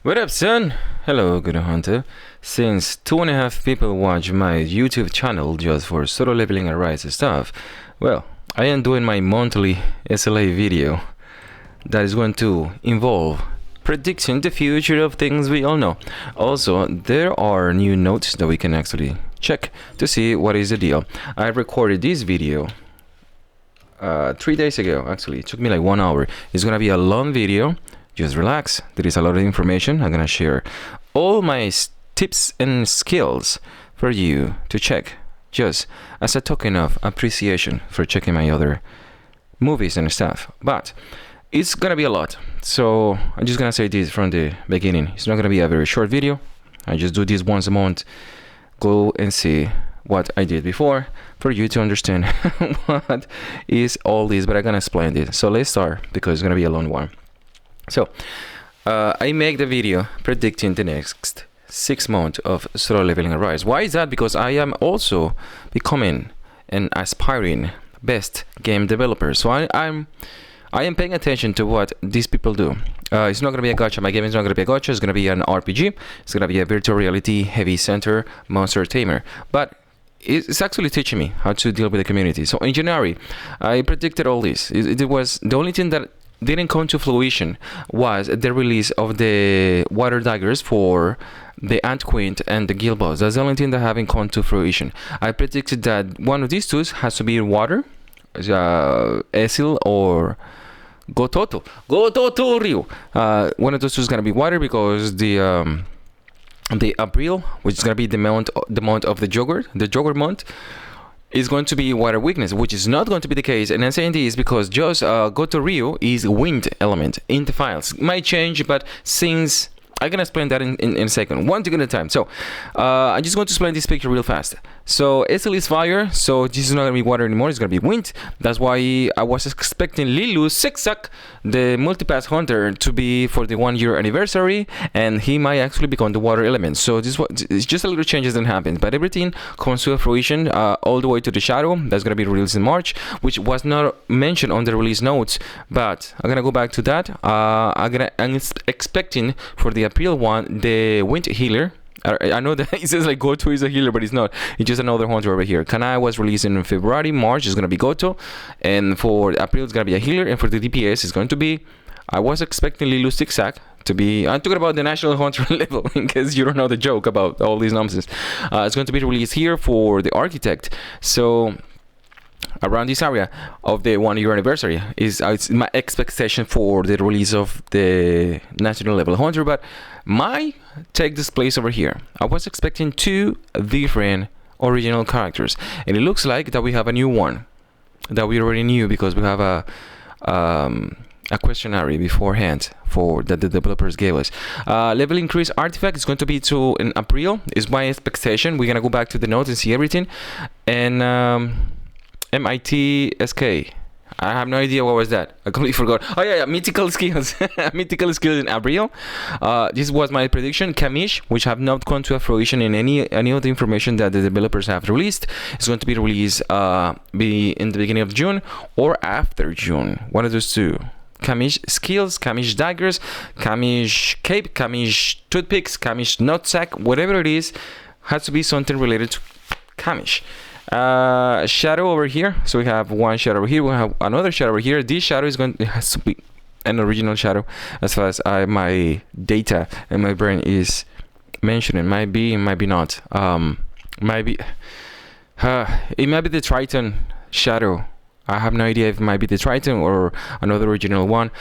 What up, son? Hello, good hunter. Since 2.5 people watch my YouTube channel just for solo leveling and rise stuff, well, I am doing my monthly SLA video that is going to involve predicting the future of things we all know. Also, there are new notes that we can actually check to see what is the deal. I recorded this video 3 days ago. Actually, it took me like 1 hour. It's gonna be a long video. Just relax. There is a lot of information. I'm gonna share all my tips and skills for you to check, just as a token of appreciation for checking my other movies and stuff. But it's gonna be a lot, so I'm just gonna say this from the beginning. It's not gonna be a very short video. I just do this once a month. Go and see what I did before for you to understand what is all this, but I'm gonna explain this. So let's start, because it's gonna be a long one. So I make the video predicting the next 6 months of solo leveling and rise. Why is that? Because I am also becoming an aspiring best game developer. So I am paying attention to what these people do. It's not going to be a gacha. My game is not going to be a gacha. It's going to be an RPG. It's going to be a virtual reality heavy center monster tamer. But it's actually teaching me how to deal with the community. So in January, I predicted all this. It was the only thing that didn't come to fruition was the release of the water daggers for the Ant Queen and the Guild Boss. That's the only thing that haven't come to fruition. I predicted that one of these two has to be water, Esil or Gototo Ryu. One of those two is gonna be water, because the April, which is gonna be the month of the Jogger month, is going to be water weakness, which is not going to be the case. And I'm saying this because just Goto Ryu is wind element in the files. Might change, but since I'm gonna explain that in a second, one thing at a time. So I'm just going to explain this picture real fast. So Esil is fire, so this is not gonna be water anymore, it's gonna be wind. That's why I was expecting Lilu Zigzag, the multipass hunter, to be for the 1 year anniversary, and he might actually become the water element. So it's just a little changes that happen, but everything comes to a fruition all the way to the shadow. That's gonna be released in March, which was not mentioned on the release notes, but I'm gonna go back to that. I'm expecting for the April one the wind healer. I know that it says like Goto is a healer, but it's not. It's just another hunter over here. Kanai was released in February. March is going to be Goto. And for April, it's going to be a healer. And for the DPS, it's going to be... I was expecting Lilu Zigzag to be... I'm talking about the national hunter level, in case you don't know the joke about all these nonsense. It's going to be released here for the architect. So... around this area of the 1 year anniversary is it's my expectation for the release of the national level hunter, but my take this place over here. I was expecting 2 different original characters, and it looks like that we have a new one that we already knew, because we have a questionnaire beforehand for that the developers gave us. Level increase artifact is going to be to in April is my expectation. We're gonna go back to the notes and see everything. And MIT SK. I have no idea what was that. I completely forgot. Oh yeah, mythical skills. Mythical skills in April. This was my prediction. Kamish, which have not come to a fruition in any of the information that the developers have released. It's going to be released be in the beginning of June or after June. One of those two. Kamish skills, Kamish daggers, Kamish cape, Kamish toothpicks, Kamish nutsack, whatever it is, has to be something related to Kamish. Shadow over here, so we have one shadow over here, we have another shadow over here. This shadow it has to be an original shadow as far as my data and my brain is mentioning. Might be, it might be not. Might be it might be the Triton shadow. I have no idea if it might be the Triton or another original one.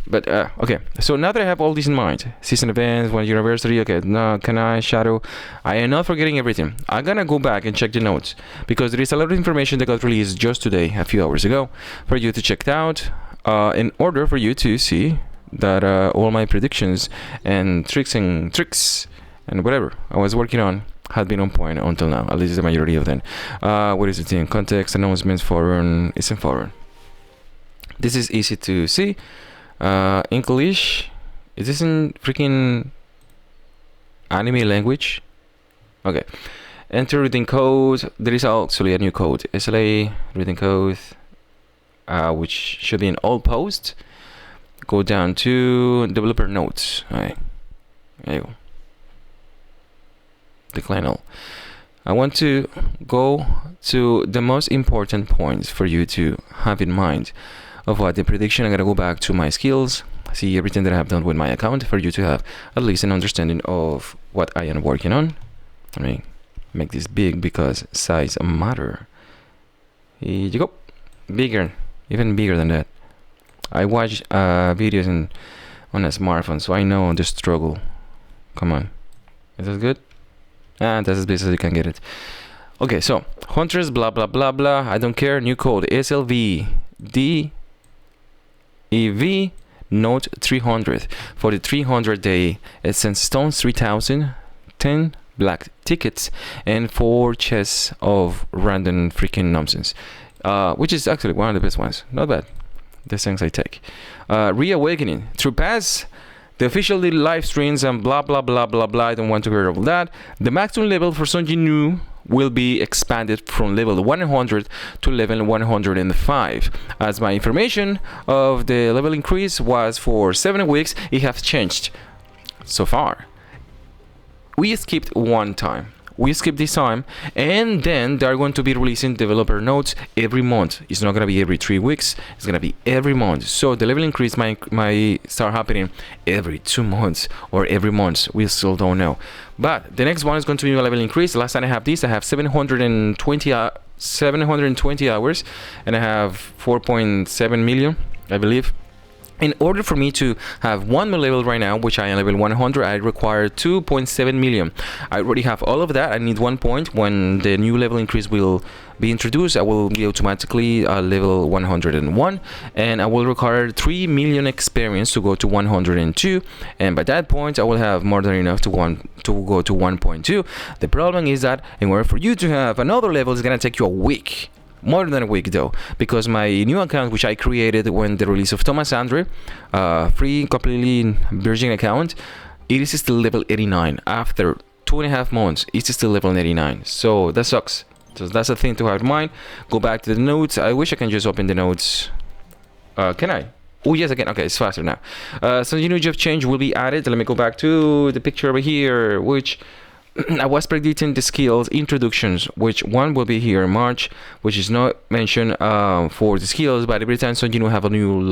But okay, so now that I have all this in mind, season events, 1 year anniversary, okay, now Kanai, Shadow, I am not forgetting everything. I'm gonna go back and check the notes, because there is a lot of information that got released just today, a few hours ago, for you to check it out, in order for you to see that all my predictions and tricks and whatever I was working on had been on point until now, at least the majority of them. What is the thing? Context, announcements, foreign, isn't foreign. This is easy to see. English, is this in freaking anime language? Okay. Enter reading code. There is actually a new code. SLA reading code, which should be in all posts. Go down to developer notes. All right. There you go. Decline all. I want to go to the most important points for you to have in mind of what the prediction. I'm gonna go back to my skills, see everything that I have done with my account for you to have at least an understanding of what I am working on. Let me make this big because size matter. Here you go. Bigger, even bigger than that. I watch videos on a smartphone, so I know the struggle. Come on, is that good? And that's as best as you can get it. Okay, so hunters, blah blah blah blah. I don't care. New code SLV DEV note 300 for the 300-day Essence Stones 3000, 10 black tickets, and 4 chests of random freaking nonsense, which is actually one of the best ones. Not bad. The things I take. Reawakening through pass. The official live streams and blah blah blah blah blah. I don't want to hear all that. The maximum level for Sun Jinwoo will be expanded from level 100 to level 105. As my information of the level increase was for 7 weeks, it has changed so far. We skipped one time. We skipped this time, and then they're going to be releasing developer notes every month. It's not going to be every 3 weeks. It's going to be every month. So the level increase might start happening every 2 months or every month. We still don't know. But the next one is going to be a level increase. Last time I have this, I have 720 hours, and I have 4.7 million, I believe. In order for me to have 1 level right now, which I am level 100, I require 2.7 million. I already have all of that. I need 1 point. When the new level increase will be introduced, I will be automatically level 101, and I will require 3 million experience to go to 102. And by that point, I will have more than enough to go to 1.2. The problem is that in order for you to have another level, it's gonna take you a week. More than a week though, because my new account, which I created when the release of Thomas Andre, free, completely virgin account, it is still level 89. After 2.5 months, it's still level 89. So that sucks. So that's a thing to have in mind. Go back to the notes. I wish I can just open the notes. Can I? Oh yes, I can. Okay, it's faster now. So new job change will be added. Let me go back to the picture over here, which I was predicting the skills introductions, which one will be here in March, which is not mentioned for the skills, but every time Sun Jinwoo have a new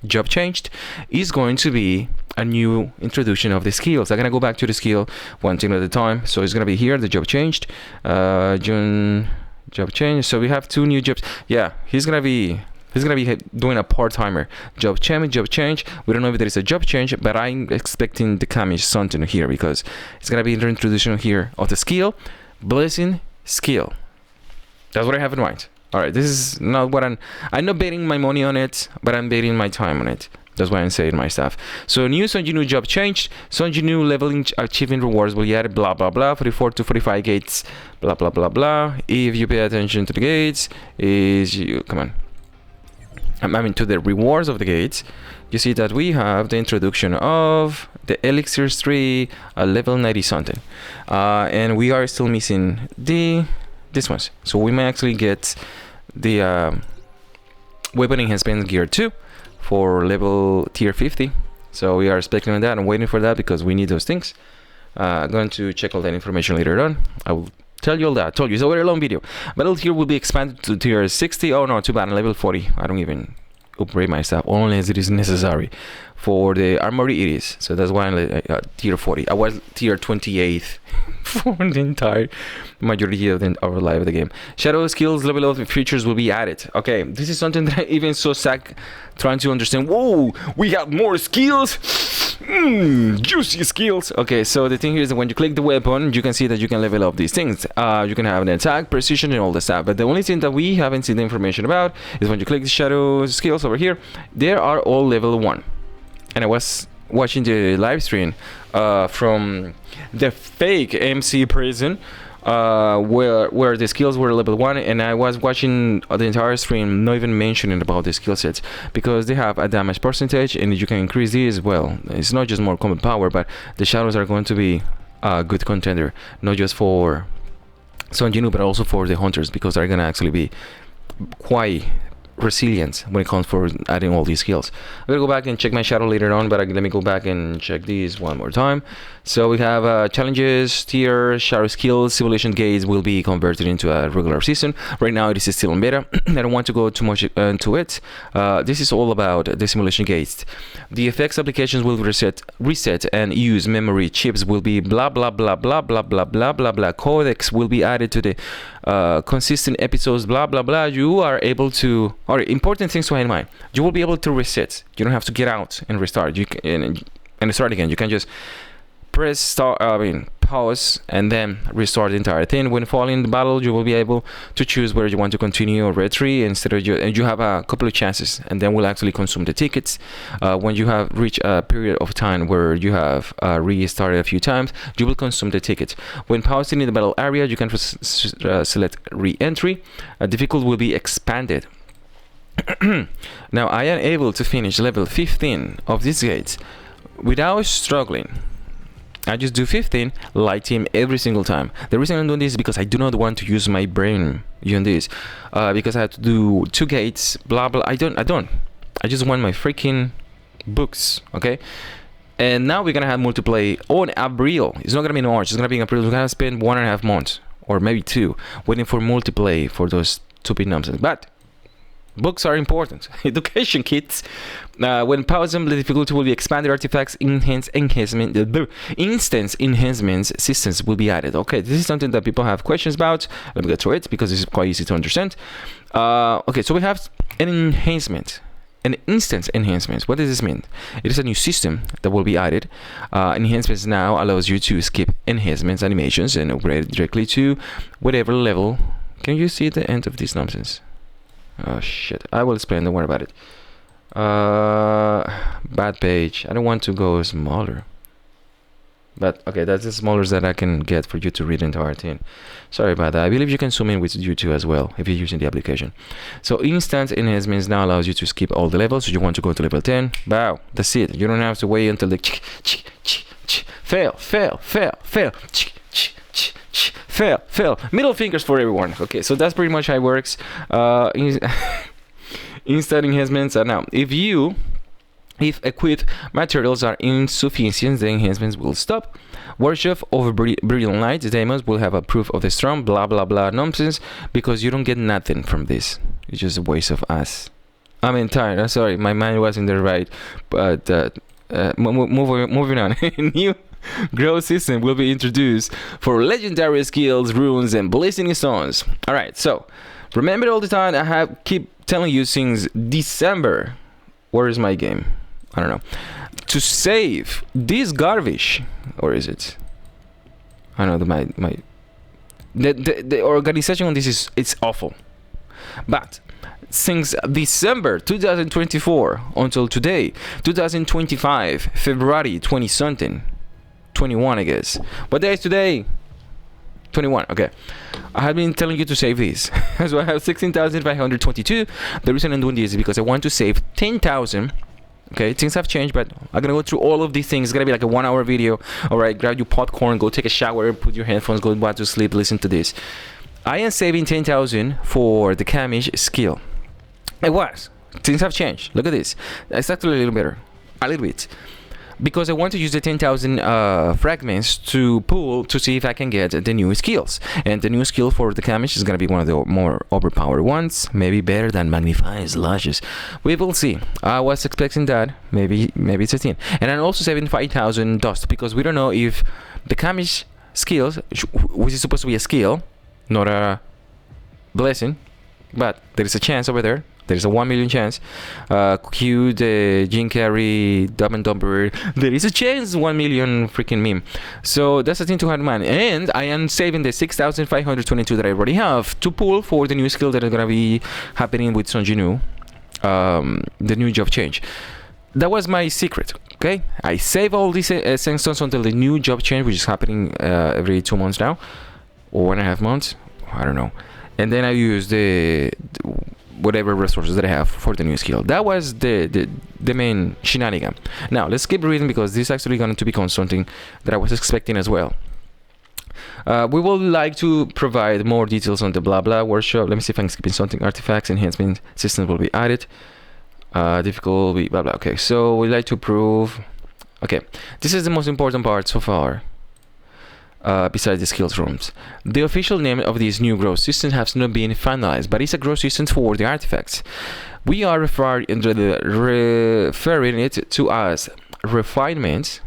job changed, is going to be a new introduction of the skills. I'm gonna go back to the skill one thing at a time. So it's gonna be here, the job changed, June job change. So we have 2 new jobs. Yeah, he's gonna be doing a part-timer job change. We don't know if there is a job change, but I'm expecting the Kamish something here, because it's gonna be the introduction here of the skill, blessing skill. That's what I have in mind. All right, this is not what I'm not betting my money on it, but I'm betting my time on it. That's why I'm saying my stuff. So new Sun Jinwoo job changed. Sun Jinwoo leveling achievement rewards will be added, blah blah blah, 44 to 45 gates, blah blah blah blah. If you pay attention to the gates, to the rewards of the gates, you see that we have the introduction of the Elixirs 3 level 90 something, and we are still missing this ones. So we may actually get the weapon enhancement gear 2 for level tier 50. So we are expecting on that and waiting for that, because we need those things. Going to check all that information later on. I will tell you all that. I told you it's a very long video. Battle tier will be expanded to tier 60. Oh no, too bad. Level 40. I don't even upgrade my stuff only as it is necessary. For the armory, it is. So that's why I'm tier 40. I was tier 28 for the entire majority of our life of the game. Shadow skills level of features will be added. Okay, this is something that I even so sack trying to understand. Whoa, we have more skills. Juicy skills. Okay, so the thing here is that when you click the weapon, you can see that you can level up these things. You can have an attack, precision, and all the stuff. But the only thing that we haven't seen the information about is when you click the shadow skills over here, they are all level 1. And I was watching the live stream from the fake MC prison, where the skills were level 1, and I was watching the entire stream not even mentioning about the skill sets, because they have a damage percentage and you can increase these as well. It's not just more combat power, but the shadows are going to be a good contender, not just for Sun Jinwoo but also for the hunters, because they're gonna actually be quite resilient when it comes for adding all these skills. I'm gonna go back and check my shadow later on, but let me go back and check these one more time. So we have challenges, tier, shadow skills, simulation gates will be converted into a regular season. Right now it is still in beta. I don't want to go too much into it. This is all about the simulation gates. The effects applications will reset and use memory. Chips will be blah blah blah blah blah blah blah blah blah. Codecs will be added to the consistent episodes, blah blah blah. You are able to, or important things to have in mind, you will be able to reset. You don't have to get out and restart. You can and start again. You can just press start, pause, and then restart the entire thing. When falling the battle, you will be able to choose whether you want to continue or retreat. Instead of you have a couple of chances, and then we'll actually consume the tickets. When you have reached a period of time where you have restarted a few times, you will consume the ticket. When pausing in the battle area, you can select re-entry. Difficulty will be expanded. Now I am able to finish level 15 of these gates without struggling. I just do 15 light team every single time. The reason I'm doing this is because I do not want to use my brain doing this, because I have to do 2 gates, blah blah. I just want my freaking books, okay? And now we're gonna have multiplayer on April. It's not gonna be in March, it's gonna be in April. We're gonna spend 1.5 months or maybe 2 waiting for multiplayer for those stupid nonsense. But books are important. Education kits. When pausing, the difficulty will be expanded. Artifacts, instance enhancements systems will be added. Okay, this is something that people have questions about. Let me go through it because this is quite easy to understand. Okay, so we have an enhancement, an instance enhancements. What does this mean? It is a new system that will be added. Enhancements now allows you to skip enhancements animations and upgrade directly to whatever level. Can you see the end of this nonsense? Oh shit, I will explain, don't worry about it. Bad page. I don't want to go smaller, but okay, that's the smallest that I can get for you to read the entire thing. Sorry about that. I believe you can zoom in with YouTube as well if you're using the application. So instant enhancements now allows you to skip all the levels. So you want to go to level 10, bow, that's it. You don't have to wait until the fail, middle fingers for everyone. Okay, so that's pretty much how it works. Instant enhancements are now, if equipped materials are insufficient, the enhancements will stop. Worship of brilliant light demons will have a proof of the storm, blah blah blah nonsense, because you don't get nothing from this. It's just a waste of us. I'm tired. I'm sorry, my mind wasn't there right, but moving on. New growth system will be introduced for legendary skills, runes, and blazing stones. All right, so remember all the time I keep telling you since December. Where is my game? I don't know. To save this garbage, or is it? I don't know. The organization on this it's awful. But since December 2024 until today, 2025, February 20 something, 21 I guess. What day is today? 21. Okay, I have been telling you to save these. So I have 16,522. The reason I'm doing this is because I want to save 10,000. Okay, things have changed, but I'm gonna go through all of these things. It's gonna be like a 1-hour video. All right, grab your popcorn, go take a shower, put your headphones, go back to sleep, listen to this. I am saving 10,000 for the Kamish skill. It was. Things have changed. Look at this. It's actually a little better, a little bit, because I want to use the 10,000 fragments to pull to see if I can get the new skills. And the new skill for the Kamish is going to be one of the more overpowered ones, maybe better than Magnifies Lashes. We will see. I was expecting that. Maybe it's a 10. And I'm also saving 5,000 dust, because we don't know if the Kamish skills, which is supposed to be a skill, not a blessing, but there is a chance over there. There's a 1 million chance. Q, the Jim Carrey, Dumb and Dumber. There is a chance 1 million freaking meme. So that's the thing to have in mind. And I am saving the 6,522 that I already have to pull for the new skill that is gonna be happening with Son Jinwoo, the new job change. That was my secret. Okay, I save all these sandstones until the new job change, which is happening every 2 months now, or 1.5 months. I don't know. And then I use the whatever resources that I have for the new skill. That was the main shenanigan. Now let's keep reading, because this is actually going to become something that I was expecting as well. We would like to provide more details on the blah blah workshop. Let me see if I'm skipping something. Artifacts, enhancement, systems will be added. Difficult will be blah blah. Okay, so we like to prove. Okay, this is the most important part so far. Besides the skills rooms, the official name of this new growth system has not been finalized, but it's a growth system for the artifacts. We are referring it to as refinement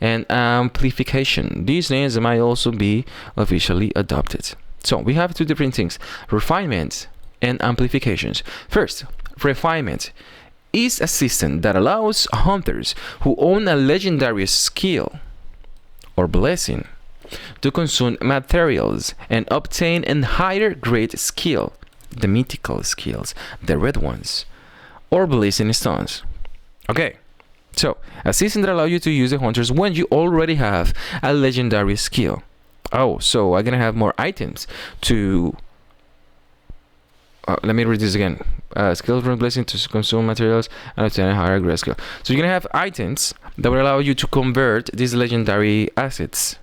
and amplification. These names might also be officially adopted. So we have two different things: refinement and amplifications. First, refinement is a system that allows hunters who own a legendary skill or blessing to consume materials and obtain a higher grade skill, the mythical skills, the red ones, or blessing stones. Okay, so a system that allows you to use the hunters when you already have a legendary skill. Oh, so I'm gonna have more items to let me read this again. Skill from blessing to consume materials and obtain a higher grade skill. So you're gonna have items that will allow you to convert these legendary assets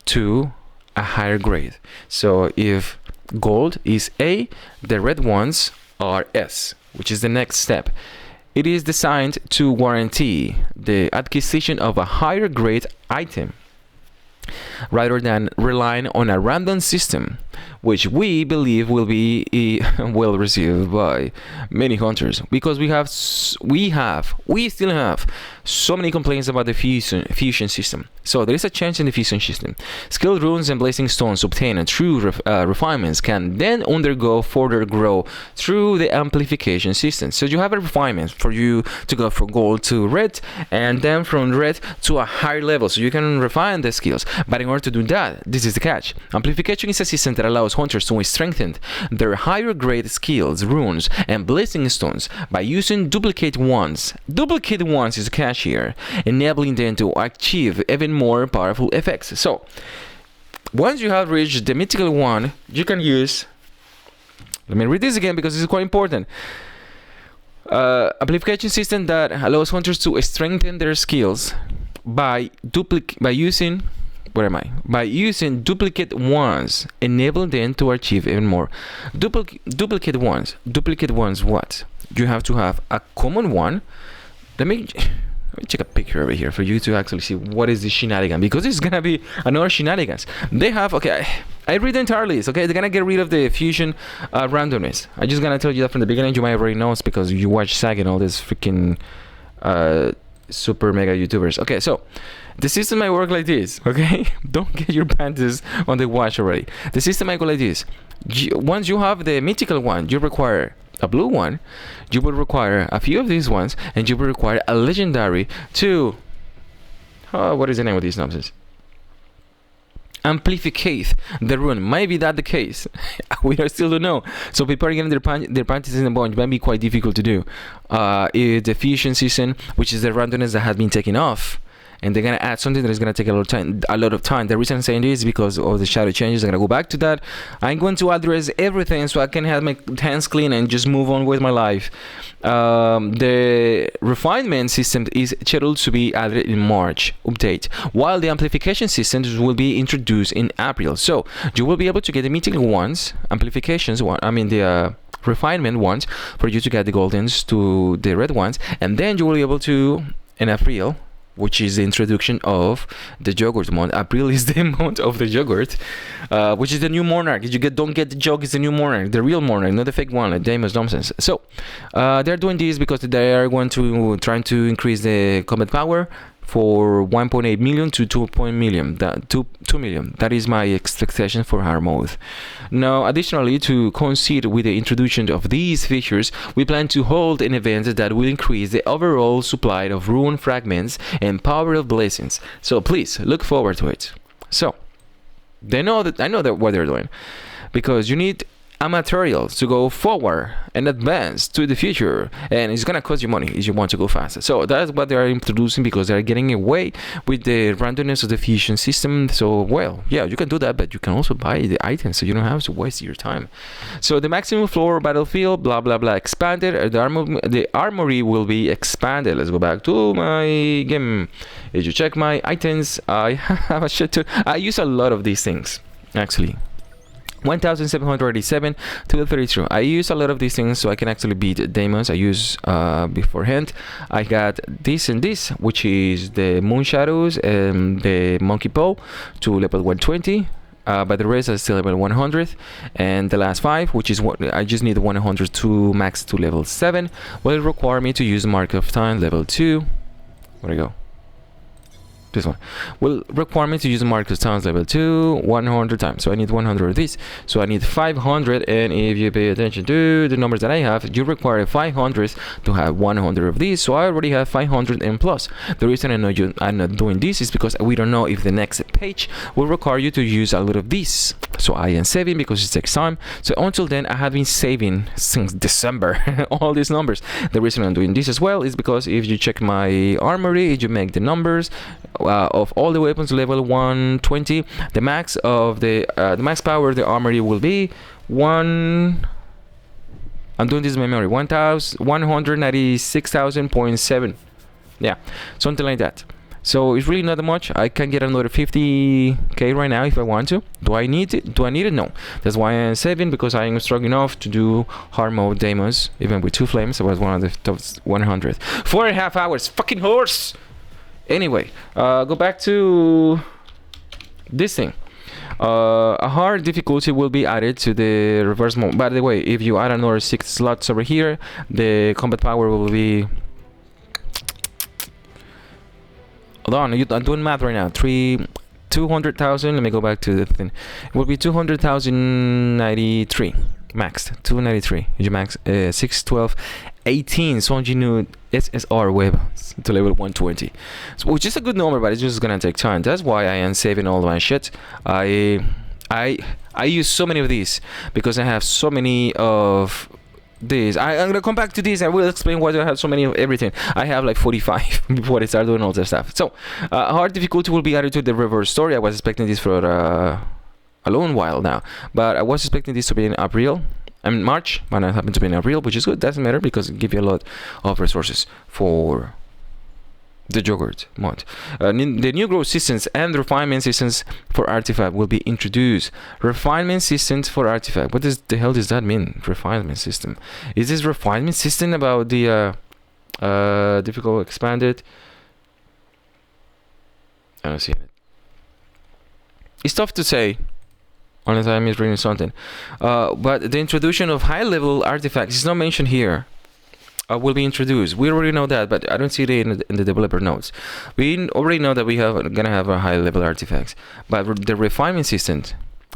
to a higher grade. So if gold is A, the red ones are S, which is the next step. It is designed to guarantee the acquisition of a higher grade item rather than relying on a random system, which we believe will be well received by many hunters, because we still have so many complaints about the fusion system. So there is a change in the fusion system. Skilled runes and blazing stones obtained through refinements can then undergo further growth through the amplification system. So you have a refinement for you to go from gold to red, and then from red to a higher level, so you can refine the skills. But in order to do that, this is the catch: amplification is a system that allows hunters to strengthen their higher grade skills, runes, and blazing stones by using duplicate ones. Duplicate ones is the catch here, enabling them to achieve even more powerful effects. So once you have reached the mythical one, you can use, let me read this again because this is quite important. Amplification system that allows hunters to strengthen their skills by using duplicate ones, enable them to achieve even more. Duplicate ones what? You have to have a common one. Let me take a picture over here for you to actually see what is the shenanigan, because it's gonna be another shenanigans. They have, okay, I read the entire list. Okay, they're gonna get rid of the fusion randomness. I'm just gonna tell you that from the beginning. You might already know, it's because you watch SAG and all this freaking super mega YouTubers. Okay, so the system might work like this. Okay, don't get your panties on the watch already. The system might go like this. Once you have the mythical one, you require a blue one, you will require a few of these ones, and you will require a legendary to what is the name of these nonsense? Amplificate the rune. Maybe that the case. We still don't know. So people are getting their panties in the bunch. Might be quite difficult to do. The fusion system, which is the randomness that has been taken off, and they're gonna add something that is gonna take a lot of time. The reason I'm saying this is because of the shadow changes. I'm gonna go back to that. I'm going to address everything so I can have my hands clean and just move on with my life. The refinement system is scheduled to be added in March update, while the amplification systems will be introduced in April. So you will be able to get the mythical ones, amplifications one. I mean the refinement ones, for you to get the goldens to the red ones, and then you will be able to in April, which is the introduction of the yogurt month. April is the month of the yogurt, which is the new monarch. Don't get the joke, it's the new monarch, the real monarch, not the fake one like Damon's nonsense. So they're doing this because they are going to trying to increase the combat power for 1.8 million to 2 million. 2 million. That is my expectation for hard mode. Now, additionally, to coincide with the introduction of these features, we plan to hold an event that will increase the overall supply of rune fragments and power of blessings. So please look forward to it. So I know that what they're doing, because you need a material to go forward and advance to the future, and it's gonna cost you money if you want to go faster. So that's what they are introducing, because they are getting away with the randomness of the fusion system. So, well, yeah, you can do that, but you can also buy the items, so you don't have to waste your time. So the maximum floor battlefield, blah blah blah, expanded. The armory will be expanded. Let's go back to my game. If you check my items, I have a shit ton. I use a lot of these things, actually. 1787 to the 32. I use a lot of these things so I can actually beat demons. I use beforehand. I got this and this, which is the Moon Shadows and the Monkey Paw to level 120. But the rest are still level 100, and the last 5, which is what I just need 100 to max to level 7, will require me to use Mark of Time level 2. Where do I go? This one will require me to use Marcus Towns level 2 100 times. So I need 100 of these. So I need 500, and if you pay attention to the numbers that I have, you require 500 to have 100 of these. So I already have 500 and plus. The reason I'm not doing this is because we don't know if the next page will require you to use a lot of these. So I am saving because it takes time. So until then, I have been saving since December all these numbers. The reason I'm doing this as well is because if you check my armory, if you make the numbers of all the weapons level 120, the max of the max power of the armory will be one. I'm doing this in memory. 196,000.7. Yeah, something like that. So it's really not that much. I can get another 50k right now if I want to. Do I need it? Do I need it? No. That's why I'm saving, because I am strong enough to do hard mode demos even with 2 flames. I was one of the top 100. 4.5 hours. Fucking horse. Anyway, go back to this thing. A hard difficulty will be added to the reverse mode. By the way, if you add another 6 slots over here, the combat power will be... Hold on, I'm doing math right now. 200,000. Let me go back to the thing. It will be 200,093 maxed. 293. You max 6, 12, 18 Sonjinu SSR weapons to level 120, so, which is a good number, but it's just gonna take time. That's why I am saving all my shit. I use so many of these because I have so many of these. I'm gonna come back to this. I will explain why I have so many of everything. I have like 45 before I start doing all that stuff. So hard difficulty will be added to the reverse story. I was expecting this for a long while now, but I was expecting this to be in April. March, but it happened to be in April, which is good. Doesn't matter because it gives you a lot of resources for the yogurt mod. The new growth systems and refinement systems for artifact will be introduced. Refinement systems for artifact. What the hell does that mean? Refinement system. Is this refinement system about the difficult expanded? I don't see it. It's tough to say, unless I'm misreading something. But the introduction of high-level artifacts is not mentioned here. Will be introduced. We already know that, but I don't see it in the developer notes. We already know that we are gonna have a high-level artifacts, but the refinement system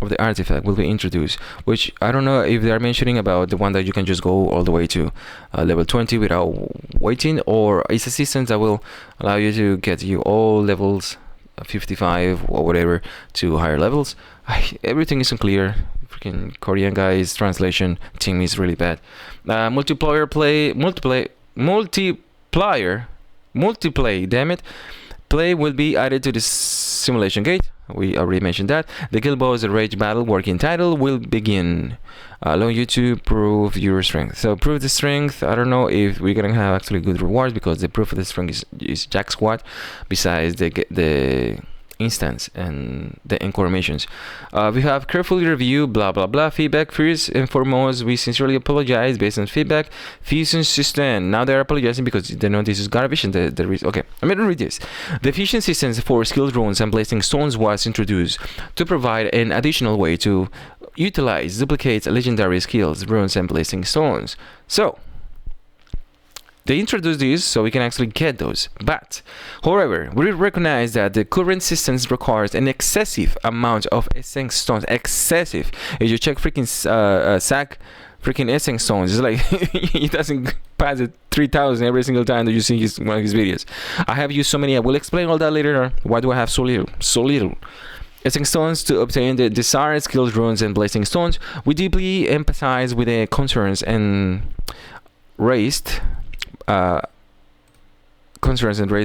of the artifact will be introduced, which I don't know if they are mentioning about the one that you can just go all the way to level 20 without waiting, or it's a system that will allow you to get you all levels 55 or whatever to higher levels. Everything is unclear. Freaking Korean guys translation team is really bad. Multiplayer, damn it, play will be added to the simulation gate. We already mentioned that. The Guild Boss Rage Battle working title will begin, allowing you to prove your strength. So prove the strength. I don't know if we're gonna have actually good rewards, because the proof of the strength is Jack Squad, besides the instance and the encore missions. We have carefully review blah blah blah feedback. First and foremost, we sincerely apologize based on feedback. Fusion system. Now they're apologizing because they know this is garbage, and okay, I'm gonna read this. The fusion systems for skilled runes and blazing stones was introduced to provide an additional way to utilize duplicates legendary skills, runes, and blazing stones. So they introduced these so we can actually get those. But, however, we recognize that the current systems requires an excessive amount of essence stones. Excessive. If you check freaking sack, freaking essence stones, it's like he doesn't pass it 3,000 every single time that you see one of his videos. I have used so many. I will explain all that later on. Why do I have so little? So little. Blazing stones to obtain the desired skills, runes, and blazing stones. We deeply empathize with the concerns and raised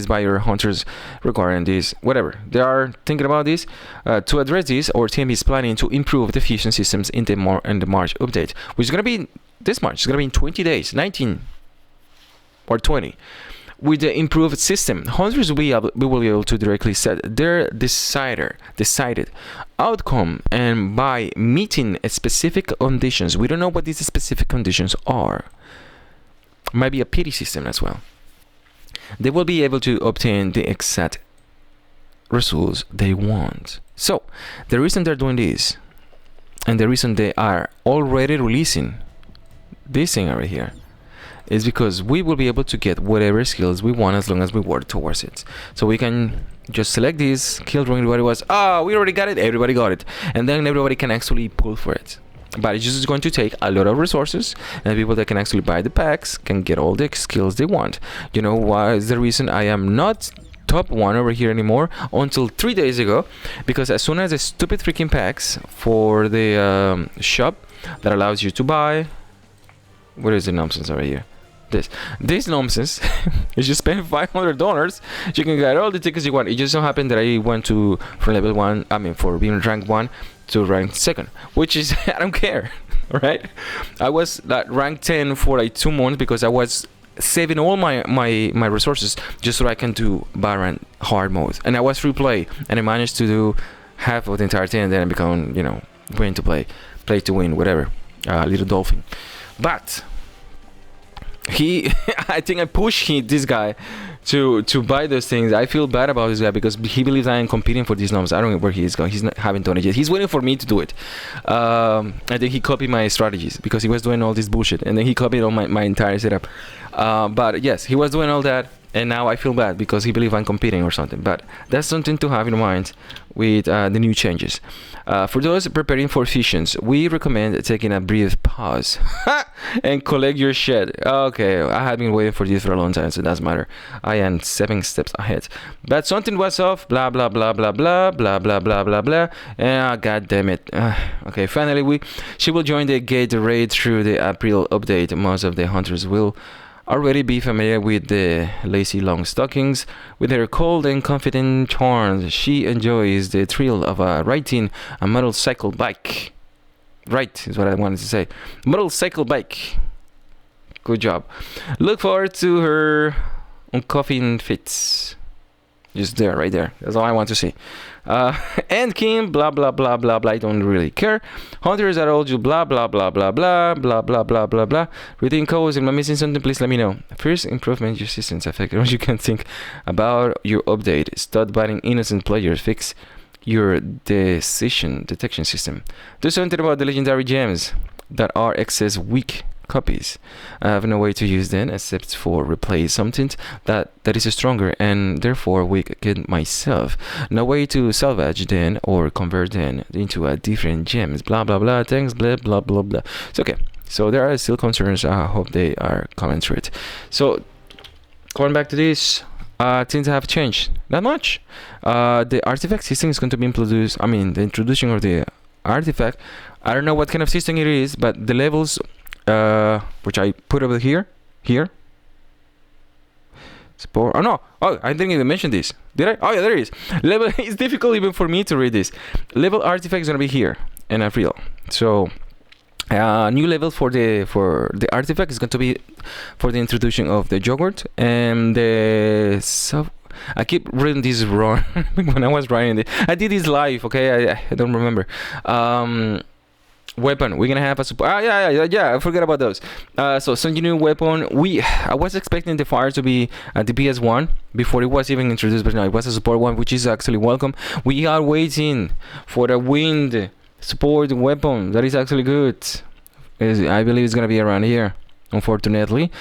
by your hunters regarding this. Whatever they are thinking about this, to address this, our team is planning to improve the fusion systems in the March update, which is gonna be this March. It's gonna be in 20 days, 19 or 20. With the improved system, hunters will be able to directly set their decided outcome, and by meeting specific conditions. We don't know what these specific conditions are. Might be a pity system as well. They will be able to obtain the exact results they want. So the reason they're doing this, and the reason they are already releasing this thing over here, is because we will be able to get whatever skills we want as long as we work towards it. So we can just select this, kill drawing, everybody was, we already got it, everybody got it, and then everybody can actually pull for it. But it's just going to take a lot of resources, and people that can actually buy the packs can get all the skills they want. You know why is the reason I am not top 1 over here anymore until 3 days ago? Because as soon as the stupid freaking packs for the shop that allows you to buy, what is the nonsense over here? This nonsense is you spend $500, you can get all the tickets you want. It just so happened that I went to from level 1, for being rank 1 to rank 2nd, which is I don't care. Right, I was like rank 10 for like 2 months because I was saving all my resources just so I can do Baron hard mode, and I was free play, and I managed to do half of the entire thing, and then I become, win to play to win, whatever, little dolphin. But I think I pushed this guy to buy those things. I feel bad about this guy because he believes I am competing for these numbers. I don't know where he is going. He's not haven't done it yet. He's waiting for me to do it. I think he copied my strategies because he was doing all this bullshit, and then he copied all my entire setup. But yes, he was doing all that, and now I feel bad because he believes I'm competing or something. But that's something to have in mind with the new changes. For those preparing for fusions, we recommend taking a brief pause and collect your shit. Okay, I have been waiting for this for a long time, so it doesn't matter. I am 7 steps ahead. But something was off, blah blah blah blah blah blah blah blah blah blah. And god damn it. Okay, finally she will join the gate raid through the April update. Most of the hunters will already be familiar with the lacy long stockings. With her cold and confident charms, she enjoys the thrill of riding a motorcycle bike. Right, is what I wanted to say. Motorcycle bike. Good job. Look forward to her uncuffing fits. Just there, right there. That's all I want to see. And Kim, blah blah blah blah blah. I don't really care. Hunters are all you, blah blah blah blah blah blah blah blah blah blah. Reading codes. Am I missing something? Please let me know. First improvement, your systems affect what you can think about your update. Start banning innocent players. Fix your decision detection system. Do something about the legendary gems that are excess weak copies. I have no way to use them except for replace something that is stronger and therefore weaken myself. No way to salvage them or convert them into a different gems. Blah blah blah. Thanks. Blah blah blah blah. It's okay. So there are still concerns. I hope they are coming through it. So going back to this, things have changed. Not much. The artifact system is going to be introduced. I mean, the introduction of the artifact. I don't know what kind of system it is, but the levels, which I put over here. Support. Oh no! Oh, I didn't even mention this. Did I? Oh yeah, there it is. Level. It's difficult even for me to read this. Level artifact is gonna be here in April. So, new level for the artifact is going to be for the introduction of the yogurt and the sub. I keep reading this wrong when I was writing it. I did this live. Okay, I don't remember. Weapon. We're gonna have a support. Yeah. I forget about those. So some new weapon. I was expecting the fire to be at the PS1 before it was even introduced, but no, it was a support one, which is actually welcome. We are waiting for the wind support weapon. That is actually good. I believe it's gonna be around here. Unfortunately,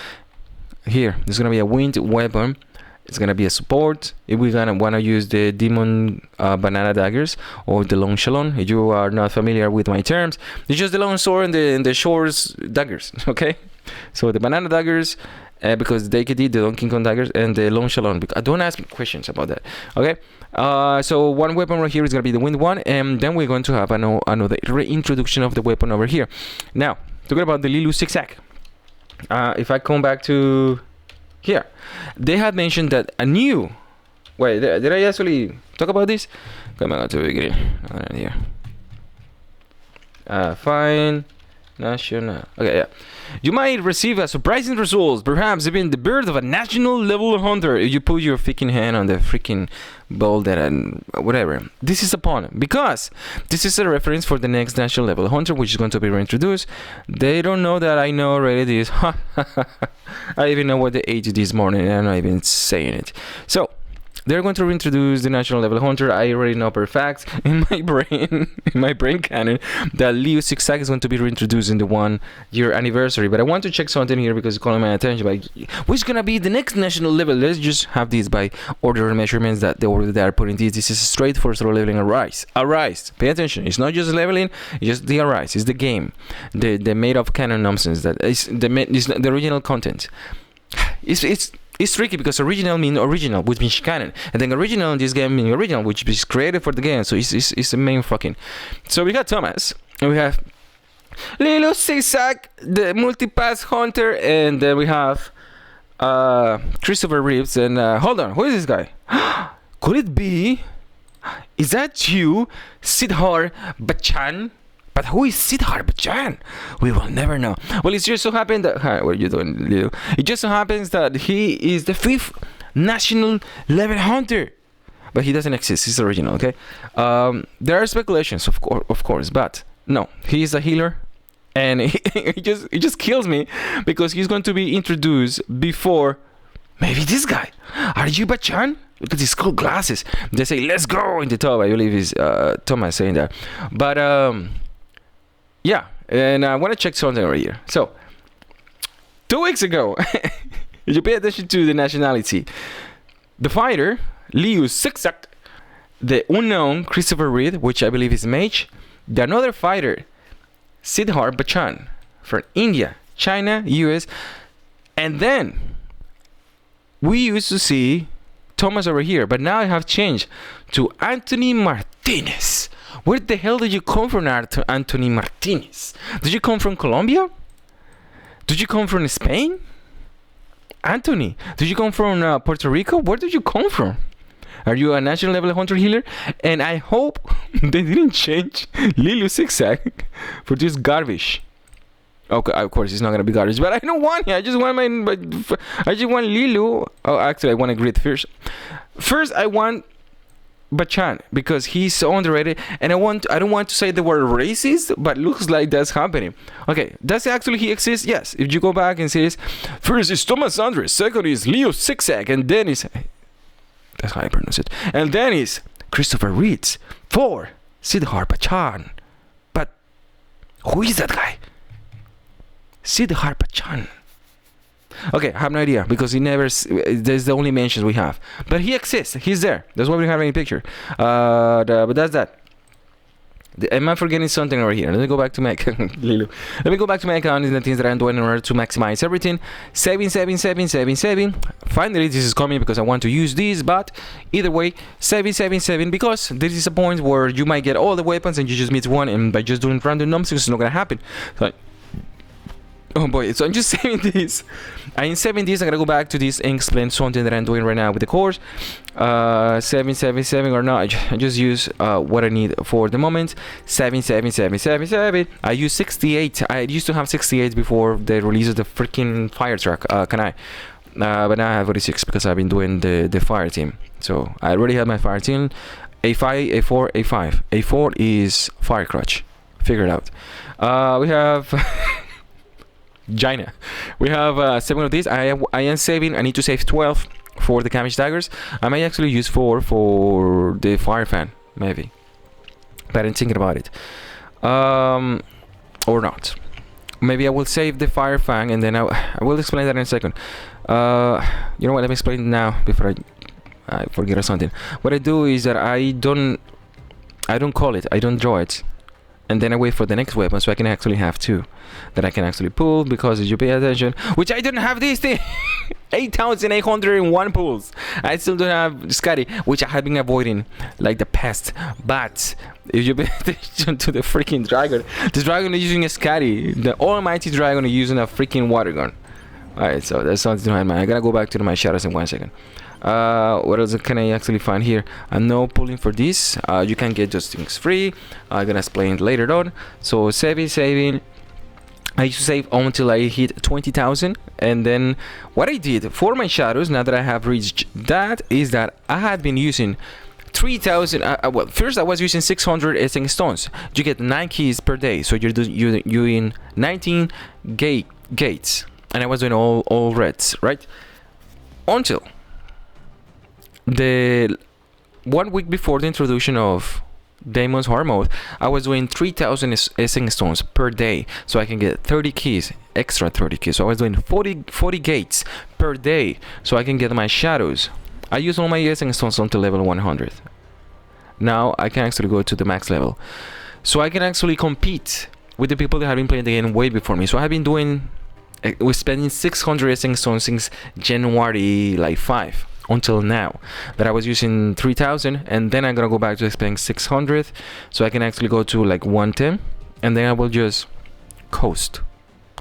here there's gonna be a wind weapon. It's gonna be a support. If we're gonna wanna use the demon banana daggers or the long shalom, if you are not familiar with my terms, it's just the long sword and the shores daggers. Okay, so the banana daggers because the AKD, the Donkey Kong daggers, and the Long Shalom. Don't ask me questions about that. Okay. So one weapon right here is gonna be the Wind one, and then we're going to have another reintroduction of the weapon over here. Now, talking about the Lilu zigzag. If I come back to here, they had mentioned that a new. Wait, did I actually talk about this? Come on to the beginning. Here. Fine. National. Okay, yeah. You might receive a surprising result, perhaps even the birth of a national level hunter if you put your freaking hand on the freaking ball that and whatever. This is upon because this is a reference for the next national level hunter, which is going to be reintroduced. They don't know that I know already this. I even know what they ate this morning, and I'm not even saying it. So they're going to reintroduce the national level hunter. I already know per fact in my brain canon that Leo Zigzag is going to be reintroduced in the 1 year anniversary. But I want to check something here because it's calling my attention. Like, which gonna be the next national level? Let's just have this by order of measurements that they are putting this. This is straight for solo leveling Arise. Arise. Pay attention. It's not just leveling. It's just the Arise. It's the game. The made of canon nonsense that is the original content. It's tricky because original means original, which means canon, and then original in this game means original, which is created for the game. So it's the main fucking. So we got Thomas, and we have Lilo Zigzag, the multipass hunter, and then we have Christopher Reeves. And hold on, who is this guy? Could it be? Is that you, Siddharth Bachchan? But who is Siddharth Bachchan? We will never know. Well, it just so happened that... Hi, what are you doing, Leo? It just so happens that he is the 5th national level hunter. But he doesn't exist. He's original, okay? There are speculations, of course, but no. He is a healer. And he just kills me because he's going to be introduced before... Maybe this guy. Are you Bachchan? Look at his cool glasses. They say, let's go in the top. I believe it's Thomas saying that. But... yeah, and I want to check something right here. So, 2 weeks ago, you pay attention to the nationality. The fighter, Liu Zigzag, the unknown Christopher Reed, which I believe is mage, the another fighter, Siddharth Bachchan, from India, China, US, and then we used to see Thomas over here, but now I have changed to Anthony Martinez. Where the hell did you come from, Anthony Martinez? Did you come from Colombia? Did you come from Spain? Anthony, did you come from Puerto Rico? Where did you come from? Are you a national level hunter healer? And I hope they didn't change Lilu Zigzag for this garbage. Okay, of course it's not gonna be garbage, but I don't want it. I just want Lilu. Oh, actually, I want a grid first. First, I want Bachchan because he's so underrated, and I don't want to say the word racist, but looks like that's happening. Okay, does actually he exist? Yes. If you go back and see this, first is Thomas Andres, second is Leo Zigzag, and then is that's how I pronounce it, and then is Christopher Reeves. 4, Siddharth Bachchan. But who is that guy? Siddharth Bachchan. Okay, I have no idea because he never. There's the only mentions we have, but he exists. He's there. That's why we don't have any picture. But that's that. Am I forgetting something over here? Let me go back to my Lilo. Let me go back to my account and the things that I'm doing in order to maximize everything. Saving. Finally, this is coming because I want to use this. But either way, saving because this is a point where you might get all the weapons and you just miss one, and by just doing random numbers, it's not gonna happen. So, oh boy, so I'm just saving this. In saving this, I'm gonna go back to this and explain something that I'm doing right now with the course. Saving or not, I just use what I need for the moment. Saving. I use 68. I used to have 68 before the release of the freaking fire truck. But now I have 46 because I've been doing the fire team. So I already have my fire team. A5, A4, A5. A4 is fire crutch. Figure it out. We have Gina. We have 7 of these. I am saving. I need to save 12 for the Kamish daggers. I may actually use 4 for the fire fan, maybe. But I'm thinking about it. Or not. Maybe I will save the fire fan and then I will explain that in a second. You know what? Let me explain it now before I forget or something. What I do is that I don't call it. I don't draw it. and then I wait for the next weapon, so I can actually have 2 that I can actually pull, because if you pay attention, which I didn't have this thing. 8,801 pulls. I still don't have Scotty, which I have been avoiding like the pest. But if you pay attention to the freaking dragon, the dragon is using a Scotty. The almighty dragon is using a freaking water gun. Alright, so that's something to have in mind. I gotta go back to my shadows in 1 second. What else can I actually find here? I'm no pulling for this. You can get those things free. I'm gonna explain it later on. So saving. I used to save until I hit 20,000, and then what I did for my shadows, now that I have reached that, is that I had been using 3,000. Well, first I was using 600 essence stones. You get 9 keys per day, so you're in 19 gates, and I was doing all reds, right? Until the 1 week before the introduction of Daemon's Hard Mode, I was doing 3,000 essence stones per day, so I can get 30 keys, extra 30 keys. So I was doing 40 gates per day, so I can get my shadows. I use all my essence stones until level 100. Now I can actually go to the max level, so I can actually compete with the people that have been playing the game way before me. So I have been doing, we're spending 600 essence stones since January 5. Until now, that I was using 3,000, and then I'm gonna go back to spending 600, so I can actually go to 110, and then I will just coast,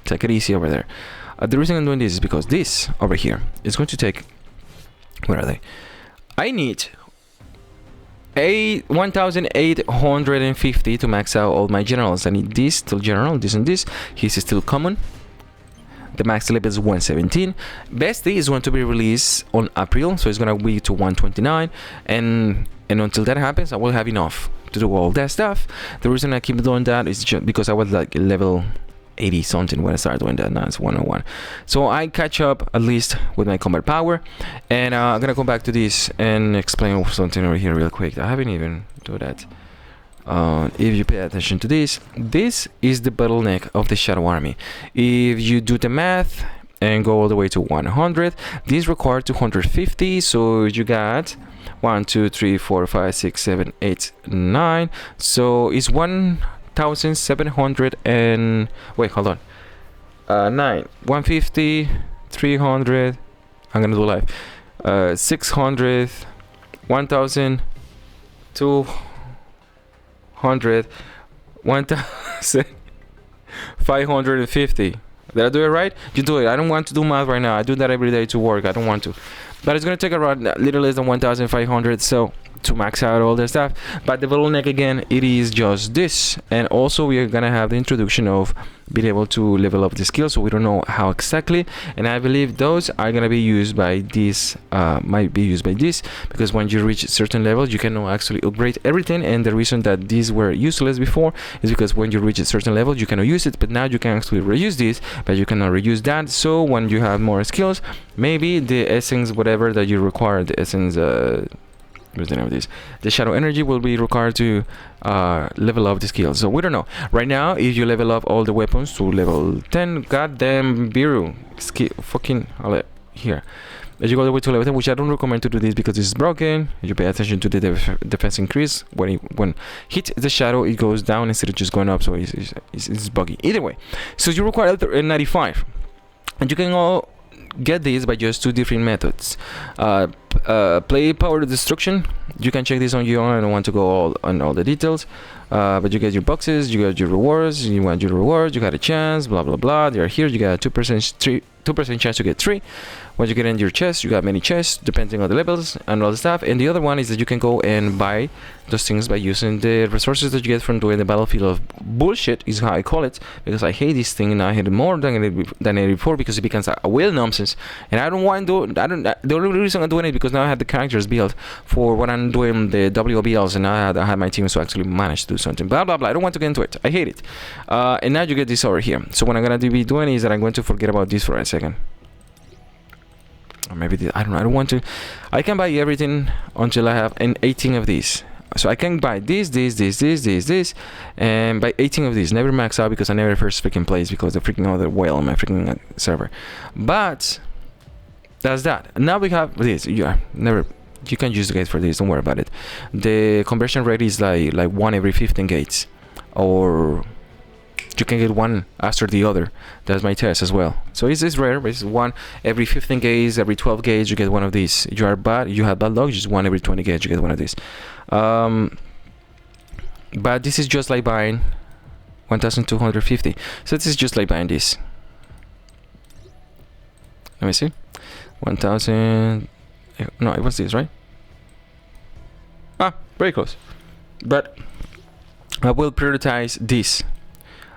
take it easy over there. The reason I'm doing this is because this over here is going to take, where are they? I need 1,850 to max out all my generals. I need this still general, this and this. He's still common. The max level is 117. Bestie is going to be released on April, so it's going to be to 129, and until that happens, I will have enough to do all that stuff. The reason I keep doing that is just because I was level 80 something when I started doing that. Now it's 101, so I catch up at least with my combat power. And I'm gonna go back to this and explain something over here real quick. I haven't even do that. If you pay attention to this is the bottleneck of the Shadow Army. If you do the math and go all the way to 100, this requires 250, so you got 1 2 3 4 5 6 7 8 9, so it's 1,700 and wait, hold on, 9 150 300, I'm gonna do live, 600, 1,200, 1,550. Did I do it right? You do it. I don't want to do math right now. I do that every day to work. I don't want to. But it's going to take around a little less than 1,500. So to max out all the stuff. But the bottleneck again, it is just this. And also we are going to have the introduction of being able to level up the skills. So we don't know how exactly. And I believe those are going to be used by this, might be used by this. Because when you reach certain levels, you can now actually upgrade everything. And the reason that these were useless before is because when you reach a certain level, you cannot use it. But now you can actually reuse this, but you cannot reuse that. So when you have more skills, maybe the essence, whatever that you require, the essence, what's the name of this? The shadow energy will be required to level up the skills. So we don't know. Right now, if you level up all the weapons to level 10, goddamn Biru, fucking here. As you go all the way to level 10, which I don't recommend to do this because it's broken. You pay attention to the defense increase. When hit the shadow, it goes down instead of just going up. So it's buggy. Either way, so you require 95, and you can all get this by just two different methods. Play Power Destruction. You can check this on your own. I don't want to go all the details, but you get your boxes, you get your rewards. You want your rewards, you got a chance, blah blah blah. They are here. You got a 2% chance to get 3. Once you get in your chest, you got many chests depending on the levels and all the stuff. And the other one is that you can go and buy those things by using the resources that you get from doing the battlefield of bullshit, is how I call it, because I hate this thing and I hate it more than it before because it becomes a whale nonsense. And I don't want to do. The only reason I'm doing it because now I have the characters built for when I'm doing the WOBLs, and now I have my team to actually manage to do something. Blah blah blah. I don't want to get into it. I hate it. And now you get this over here. So what I'm gonna be doing is that I'm going to forget about this for a second. Or maybe I don't want to. I can buy everything until I have 18 of these. So I can buy this, and buy 18 of these. Never max out because I never first freaking plays because the freaking other whale on my freaking server. But that's that. Now we have this. You can use the gate for this. Don't worry about it. The conversion rate is like 1 every 15 gates. or you can get one after the other. That's my test as well. So it's rare, but it's one every 15 gauge, every 12 gauge you get one of these. If you are bad, you have bad luck, just one every 20 gauge you get one of these. But this is just like buying 1250. So this is just like buying this. Let me see. 1000. No, it was this, right? Very close. But I will prioritize this.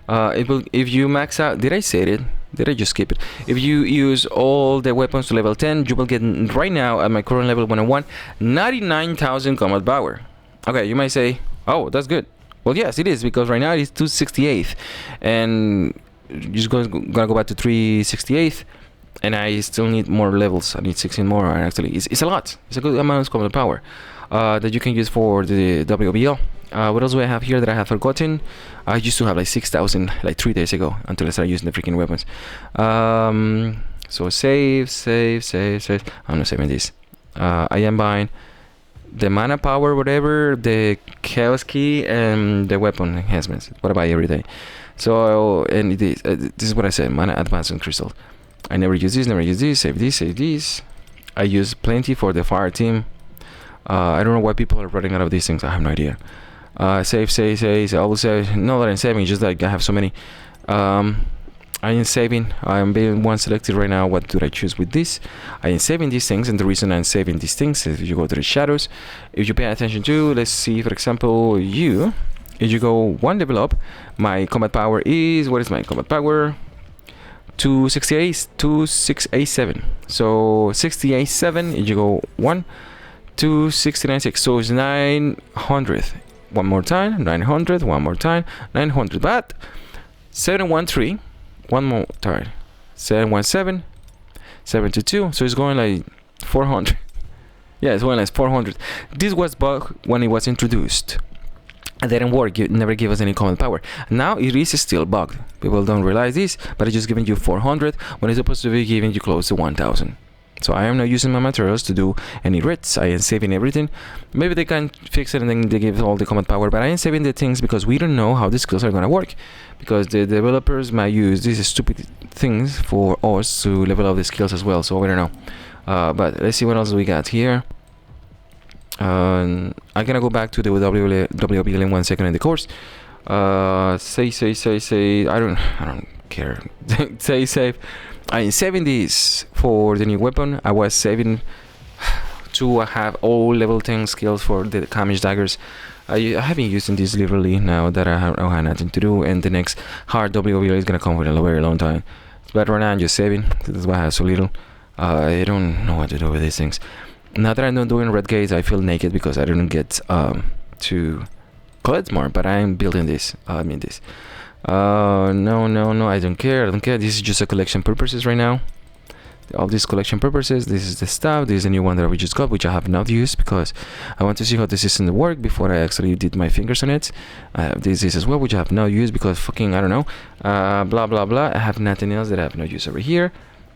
It will, if you max out, did I say it? Did I just skip it? If you use all the weapons to level 10, you will get right now at my current level 101 99,000 combat power. Okay, you might say, oh, that's good. Well, yes, it is, because right now it is 268th, and you're just gonna go back to 368th, and I still need more levels. I need 16 more. And actually, it's a lot. It's a good amount of combat power that you can use for the WBL. What else do I have here that I have forgotten? I used to have like 6,000 like 3 days ago until I started using the freaking weapons. So save. I'm not saving this. I am buying the mana power, whatever, the chaos key, and the weapon enhancements. What I buy every day. So, and this is what I said: mana advancement crystal. I never use this. Save this. I use plenty for the fire team. I don't know why people are running out of these things. I have no idea. Save. I will say, not that I'm saving, just like I have so many. I am saving. I am being one selected right now. What do I choose with this? I am saving these things, and the reason I'm saving these things is if you go to the shadows, if you pay attention to, let's see, for example, if you go one level up, my combat power is, what is my combat power? 2687. So 687. If you go 1 to 696, so it's 900. One more time, 900. One more time, 900. But 713. One more time, 717, 722. So it's going like 400. Yeah, it's going like 400. This was bug when it was introduced. It didn't work. It never gave us any combat power. Now it is still bugged. People don't realize this, but it's just giving you 400 when it's supposed to be giving you close to 1000. So I am not using my materials to do any writs. I am saving everything. Maybe they can fix it and then they give all the combat power, but I am saving the things because we don't know how the skills are gonna work, because the developers might use these stupid things for us to level up the skills as well. So we don't know. But let's see what else we got here. I'm gonna go back to the WBL in 1 second in the course. Say. I don't care. Save. I'm saving this for the new weapon. I was saving to have all level 10 skills for the Kamish daggers. I have been using this literally now that I have nothing to do, and the next hard WBL is gonna come for a very long time. But right now I'm just saving. That's why I have so little. I don't know what to do with these things. Now that I'm not doing red gates, I feel naked because I didn't get to collect more. But I'm building this. This. No, I don't care. This is just a collection purposes right now. All these collection purposes. This is the stuff. This is a new one that we just got, which I have not used because I want to see how the system work before I actually did my fingers on it. I have this as well, which I have not used because fucking I don't know. Blah blah blah. I have nothing else that I have not used over here.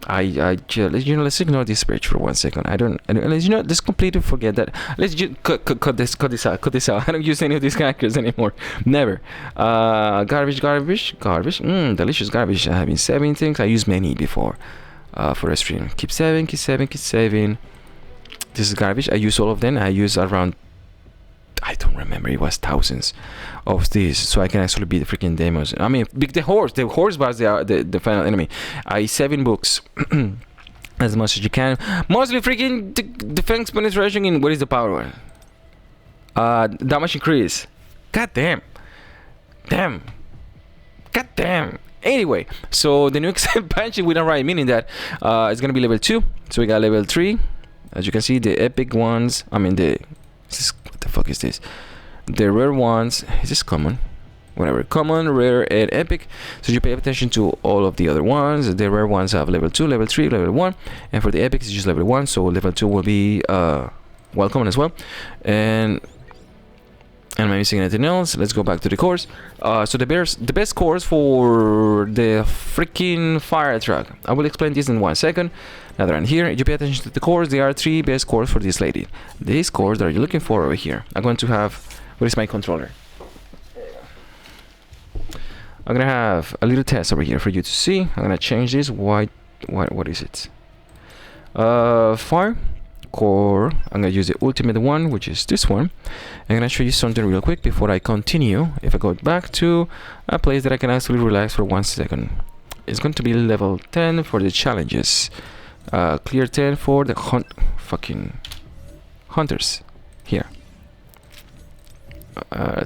I just, let's ignore this page for 1 second. Let's completely forget that. Let's just cut this out. I don't use any of these characters anymore. Never. Garbage. Delicious garbage. I have been saving things. I used many before for a stream. Keep saving. This is garbage. I use all of them. I use around, I don't remember, it was thousands of these, so I can actually beat the freaking demos. I mean, the horse was the final enemy. 7 books. As much as you can. Mostly freaking defense penetration in what is the power? Damage increase. God damn. Anyway, so the new expansion we don't write, meaning that it's gonna be level 2. So we got level 3. As you can see, the epic ones. I mean what the fuck is this? The rare ones. Is this common? Whatever. Common, rare, and epic. So you pay attention to all of the other ones. The rare ones have level 2, level 3, level 1. And for the epics, it's just level 1. So level 2 will be welcome as well. And am I missing anything else? Let's go back to the course. So the best course for the freaking fire truck. I will explain this in 1 second. Now that I'm here, you pay attention to the cores. There are 3 best cores for this lady. These cores that you're looking for over here. I'm going to have, what is my controller? I'm gonna have a little test over here for you to see. I'm gonna change this. What is it? Fire core. I'm gonna use the ultimate one, which is this one. I'm gonna show you something real quick before I continue. If I go back to a place that I can actually relax for 1 second, it's going to be level 10 for the challenges. Clear 10 for the fucking hunters here.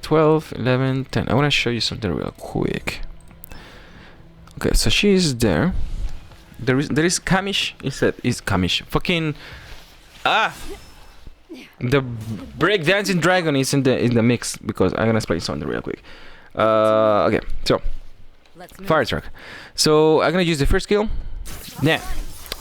12, 11, 10. I want to show you something real quick. Okay, so she's there. There is Kamish. Is Kamish fucking the breakdancing dragon is in the mix, because I'm gonna explain something real quick. Okay, so fire truck. So I'm gonna use the first skill. Yeah.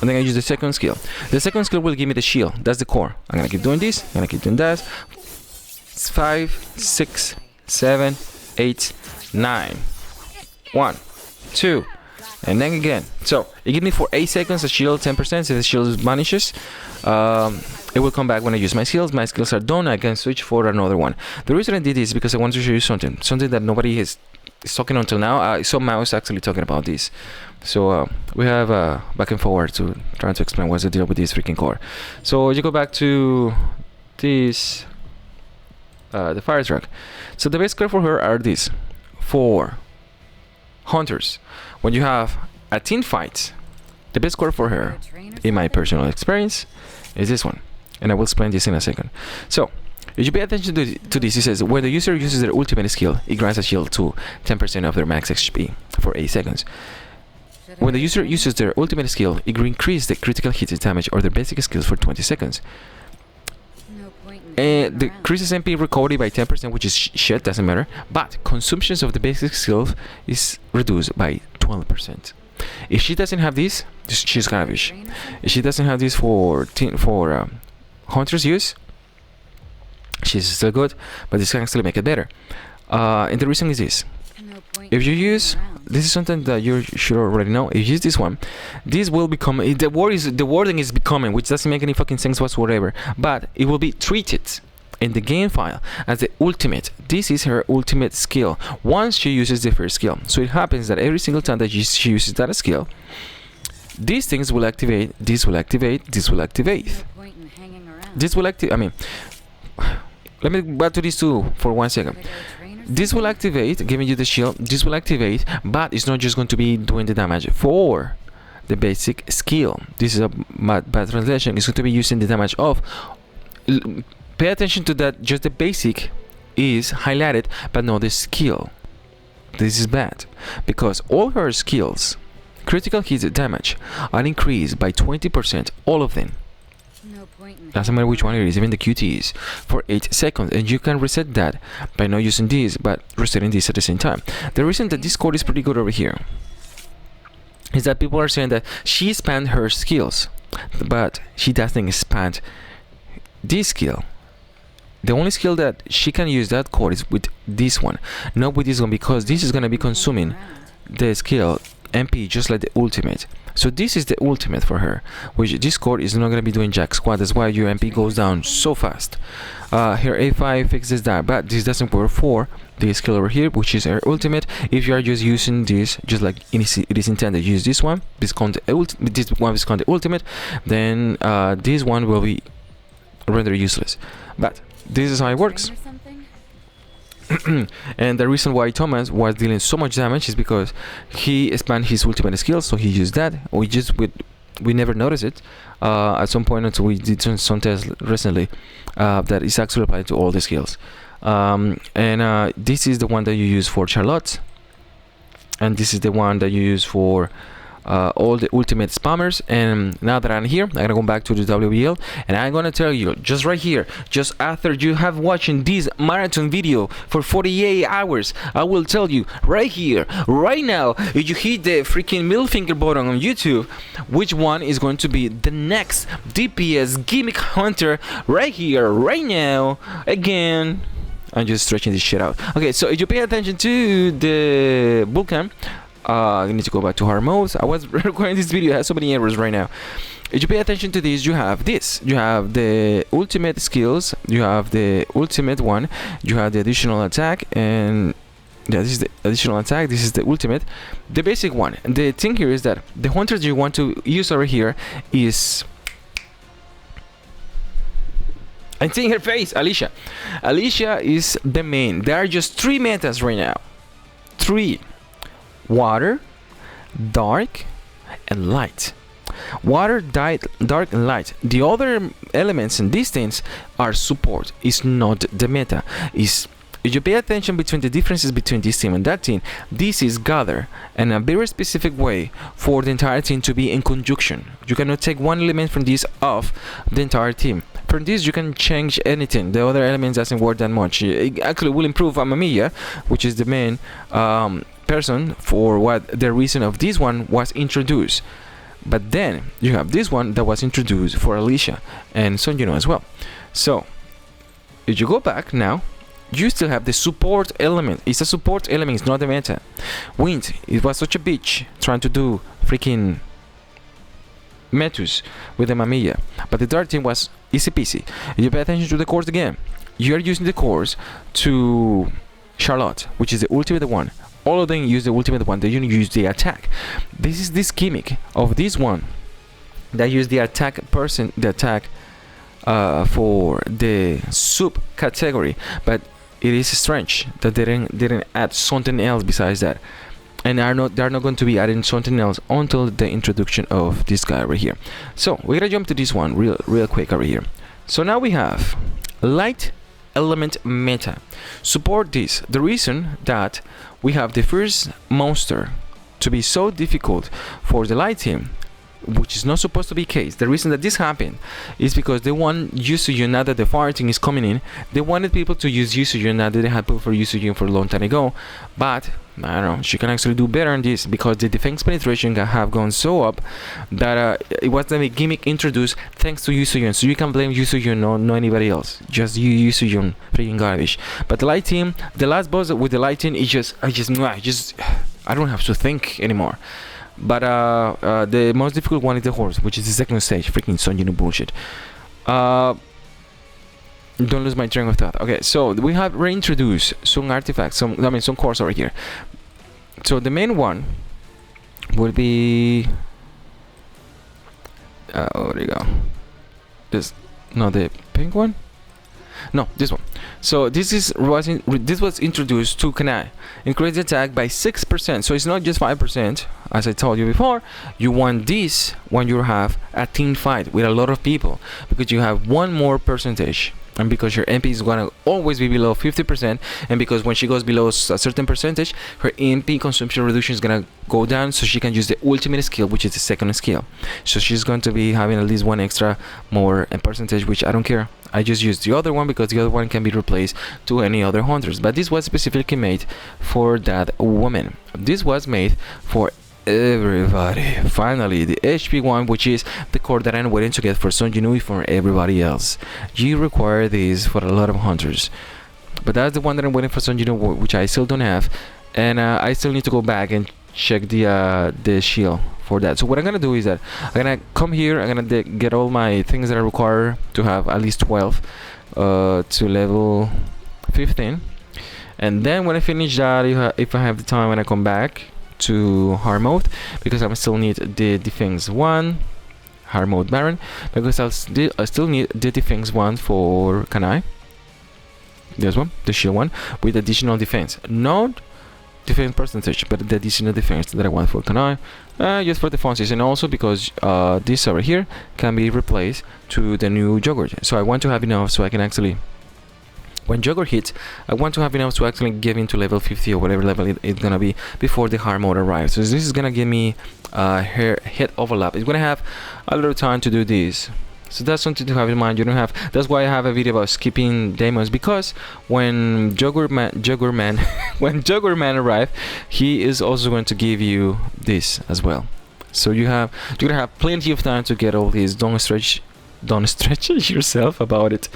And then I use the second skill. The second skill will give me the shield. That's the core. I'm gonna keep doing this. I'm gonna keep doing that. 5, 6, 7, 8, 9. 1, 2, and then again. So it gives me for 8 seconds a shield 10%. So the shield vanishes. It will come back when I use my skills. My skills are done. I can switch for another one. The reason I did this is because I want to show you something that nobody is talking until now. I saw Mouse actually talking about this. So we have back and forward to trying to explain what's the deal with this freaking core. So you go back to this, the fire truck. So the best core for her are these. For hunters, when you have a team fight, the best core for her, in my personal experience, is this one. And I will explain this in a second. So if you pay attention to this, it says when the user uses their ultimate skill, it grants a shield to 10% of their max HP for 8 seconds. When the user uses their ultimate skill, it increases the critical hit damage or their basic skills for 20 seconds. And the increases MP recovery by 10%, which is shit, doesn't matter. But consumptions of the basic skills is reduced by 12%. If she doesn't have this, she's garbage. If she doesn't have this for hunters use, she's still good, but this can actually make it better. And the reason is this. If you use, this is something that you should already know. If you use this one, this will become, the wording is becoming, which doesn't make any fucking sense whatsoever, but it will be treated in the game file as the ultimate. This is her ultimate skill once she uses the first skill. So it happens that every single time that she uses that skill, these things will activate, this will activate, this will activate. This will activate, I mean, let me back to these two for 1 second. This will activate, giving you the shield. This will activate, but it's not just going to be doing the damage for the basic skill. This is a bad translation. It's going to be using the damage of. Pay attention to that. Just the basic is highlighted, but not the skill. This is bad because all her skills, critical hit damage, are increased by 20%. All of them. Doesn't matter which one it is, even the QTEs, for 8 seconds, and you can reset that by not using this but resetting this at the same time. The reason that this code is pretty good over here is that people are saying that she expanded her skills, but she doesn't expand this skill. The only skill that she can use that code is with this one, not with this one, because this is going to be consuming the skill MP just like the ultimate. So this is the ultimate for her, which this core is not going to be doing jack squat. That's why your MP goes down so fast. Her A5 fixes that, but this doesn't work for the skill over here, which is her ultimate. If you are just using this, just like it is intended, use this one. This one is called the ultimate. Then this one will be rendered useless. But this is how it works. And the reason why Thomas was dealing so much damage is because he expanded his ultimate skills, so he used that. We never noticed it at some point until we did some tests recently that is actually applied to all the skills. This is the one that you use for Charlotte, and this is the one that you use for all the ultimate spammers. And now that I'm here, I'm gonna go back to the WBL, and I'm gonna tell you just right here, just after you have watching this marathon video for 48 hours, I will tell you right here, right now, if you hit the freaking middle finger button on YouTube, which one is going to be the next DPS gimmick hunter right here, right now. Again, I'm just stretching this shit out. Okay, so if you pay attention to the bootcamp, I need to go back to hard mode. I was recording this video, it has so many errors right now. If you pay attention to this, you have this. You have the ultimate skills, you have the ultimate one, you have the additional attack, and Yeah, this is the additional attack. This is the ultimate, the basic one. The thing here is that the hunters you want to use over here is, I'm seeing her face, Alicia. Alicia is the main. There are just 3 metas right now. 3: water, dark, and light. Water, dark, and light. The other elements in these things are support. It's not the meta. Is if you pay attention between the differences between this team and that team, this is gather and a very specific way for the entire team to be in conjunction. You cannot take one element from this off the entire team. From this you can change anything. The other elements doesn't work that much. It actually will improve Amamiya, which is the main person for what the reason of this one was introduced. But then you have this one that was introduced for Alicia and Son Juno as well. So if you go back now, you still have the support element. It's a support element, it's not a meta. Wind, it was such a bitch trying to do freaking Metus with the Mamiya, but the Dark team was easy peasy. You pay attention to the cores again. You are using the cores to Charlotte, which is the ultimate one. All of them use the ultimate one. They use the attack. This is this gimmick of this one that use the attack person, the attack for the sub category, but it is strange that they didn't add something else besides that, and they're not going to be adding something else until the introduction of this guy right here. So we're gonna jump to this one real quick over here. So now we have light element meta. Support this. The reason that we have the first monster to be so difficult for the light team, which is not supposed to be the case. The reason that this happened is because they want Yusuyu, now that the fire thing is coming in, they wanted people to use Yusuyu, now that they had people for Yusuyu for a long time ago, but I don't know, she can actually do better on this because the defense penetration have gone so up that it was a gimmick introduced thanks to Yusuyu, so you can blame Yusuyu, no anybody else, just Yusuyu, freaking garbage. But the light team, the last boss with the light team is I don't have to think anymore. But the most difficult one is the horse, which is the second stage. Freaking Son Juno bullshit. Don't lose my train of thought. Okay, so we have reintroduced some artifacts, some cores over here. So the main one will be there you go. This, no, the pink one. No, this one. So this was introduced to Kanai. Increase the attack by 6%. So it's not just 5%. As I told you before, you want this when you have a team fight with a lot of people, because you have one more percentage, and because your MP is gonna always be below 50%, and because when she goes below a certain percentage, her MP consumption reduction is gonna go down, so she can use the ultimate skill, which is the second skill. So she's going to be having at least one extra more percentage, which I don't care. I just used the other one because the other one can be replaced to any other hunters, but this was specifically made for that woman. This was made for everybody. Finally, the HP one, which is the core that I'm waiting to get for Son Juno for everybody else. You require these for a lot of hunters, but that's the one that I'm waiting for Son Juno, which I still don't have, and I still need to go back and check the shield for that. So what I'm gonna do is that I'm gonna come here, I'm gonna get all my things that I require to have at least 12 to level 15, and then when I finish that, if I have the time, when I come back to hard mode, because I still need the defense 1 hard mode Baron, because I still need the defense 1 for Kanai, this one, the shield one, with additional defense, not defense percentage, but the additional defense that I want for Kanai, just for the funsies, and also because this over here can be replaced to the new Jogurt. So I want to have enough so I can actually, when Jogger hits, I want to have enough to actually get into level 50 or whatever level it's gonna be before the hard mode arrives. So this is gonna give me head overlap. It's gonna have a little time to do this. So that's something to have in mind. You don't have. That's why I have a video about skipping demons, because when Jogger Man arrive, he is also going to give you this as well. So you're gonna have plenty of time to get all these. Don't stretch yourself about it.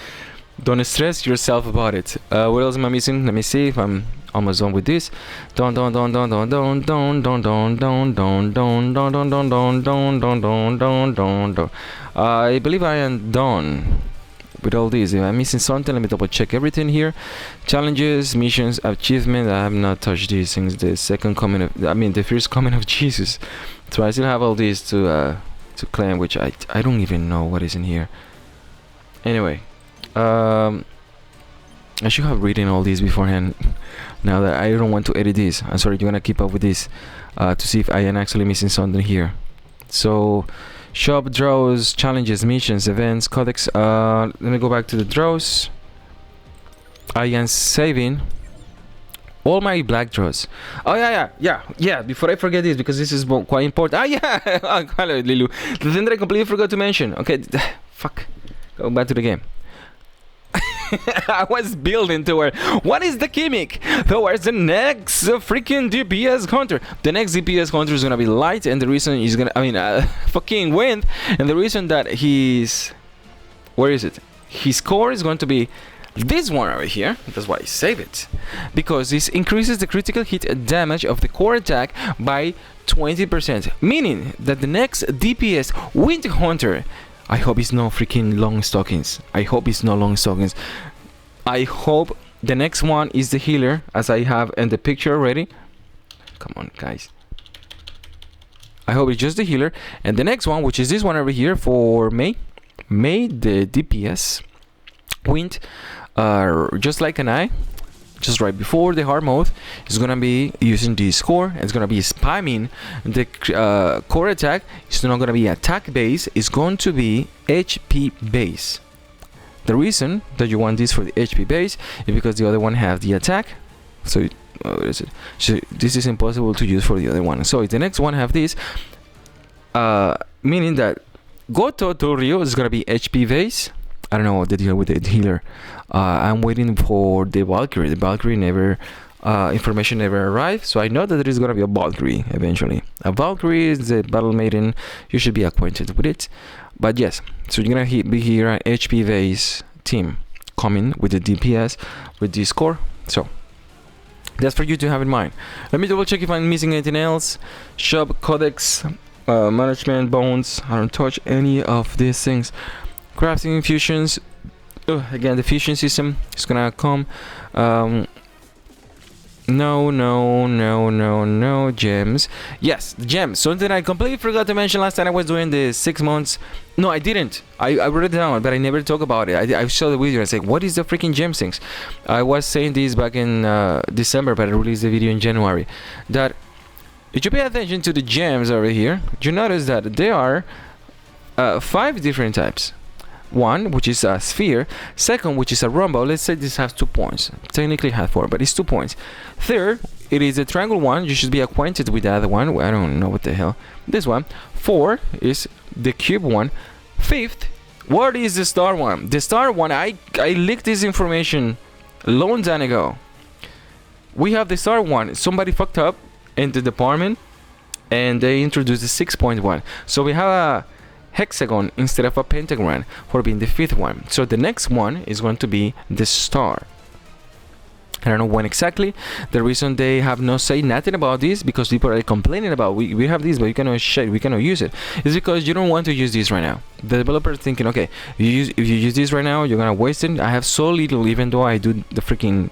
Don't stress yourself about it. What else am I missing? Let me see if I'm almost done with this. I believe I am done. with all these. If I'm missing something, let me double check everything here. Challenges, missions, achievement. I have not touched these things. The second coming of, the first coming of Jesus. So I still have all these to claim, which I don't even know what is in here. Anyway, I should have written all these beforehand. Now that I don't want to edit this, I'm sorry, you're gonna keep up with this to see if I am actually missing something here. So shop, draws, challenges, missions, events, codex. Let me go back to the draws. I am saving all my black draws. Oh yeah. Before I forget this, because this is quite important. Hello Lilu. The thing that I completely forgot to mention. Okay, fuck. Go back to the game. I was building toward what is the gimmick towards the next freaking DPS counter. The next DPS counter is gonna be light, and the reason is gonna fucking wind, and the reason that his core is going to be this one over here. That's why I save it, because this increases the critical hit damage of the core attack by 20%, meaning that the next DPS wind hunter, I hope it's no freaking long stockings. I hope it's no long stockings. I hope the next one is the healer, as I have in the picture already. Come on, guys. I hope it's just the healer. And the next one, which is this one over here for May, the DPS wind, just like an eye, just right before the hard mode, is gonna be using this core. It's gonna be spamming the core attack. It's not gonna be attack base, it's going to be HP base. The reason that you want this for the HP base is because the other one has the attack. So so this is impossible to use for the other one. So if the next one have this, meaning that Goto to Ryo is gonna be HP base. I don't know what the deal with the healer. I'm waiting for the Valkyrie. The Valkyrie never, information never arrived, so I know that there is gonna be a Valkyrie eventually. A Valkyrie is the battle maiden. You should be acquainted with it. But yes, so you're gonna be here an HP base team coming with the DPS with this core. So that's for you to have in mind. Let me double check if I'm missing anything else. Shop, codex, management, bones. I don't touch any of these things. Crafting fusions. Again, the fusion system is gonna come. No gems. Yes, gems. Something I completely forgot to mention last time I was doing the 6 months. No, I didn't. I wrote it down, but I never talk about it. I saw the video and I said, what is the freaking gems things? I was saying this back in December, but I released the video in January. That if you pay attention to the gems over here, you notice that there are 5 different types. One, which is a sphere. Second, which is a rhombus. Let's say this has 2 points. Technically it has 4, but it's 2 points. Third, it is a triangle one. You should be acquainted with the other one. I don't know what the hell. This one. 4 is the cube one. 5th, what is the star one? The star one, I leaked this information a long time ago. We have the star one. Somebody fucked up in the department and they introduced the 6.1. So we have a hexagon instead of a pentagon for being the 5th one. So the next one is going to be the star. I don't know when exactly. The reason they have not said nothing about this, because people are complaining about we have this but you cannot share, we cannot use it, is because you don't want to use this right now. The developer is thinking, okay, if you use this right now, you're gonna waste it. I have so little, even though I do the freaking,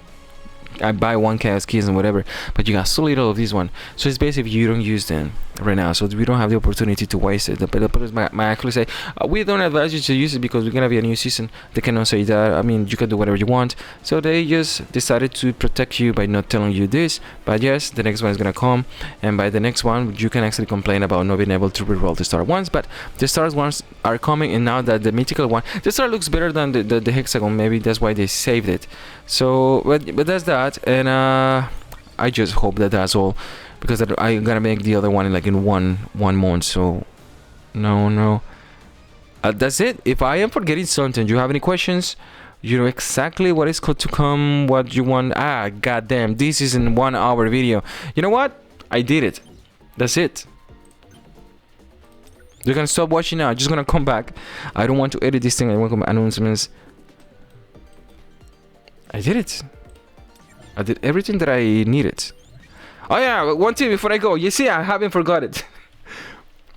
I buy 1 chaos keys and whatever, but you got so little of this one. So it's basically you don't use them right now, so we don't have the opportunity to waste it. The developers might actually say, we don't advise you to use it because we're gonna be a new season. They cannot say that. I mean, you can do whatever you want. So they just decided to protect you by not telling you this. But yes, the next one is gonna come, and by the next one you can actually complain about not being able to reroll the star ones, but the star ones are coming. And now that the mythical one, the star looks better than the hexagon, maybe that's why they saved it. So but that's that. And I just hope that that's all, because I'm gonna make the other one like in one month. So no, that's it. If I am forgetting something, do you have any questions? You know exactly what is to come, what you want. Goddamn, this is in 1 hour video. You know what? I did it. That's it. You're gonna stop watching now. I'm just gonna come back. I don't want to edit this thing. I want to come announcements. I did it. I did everything that I needed. Oh yeah, one thing before I go. You see, I haven't forgot it.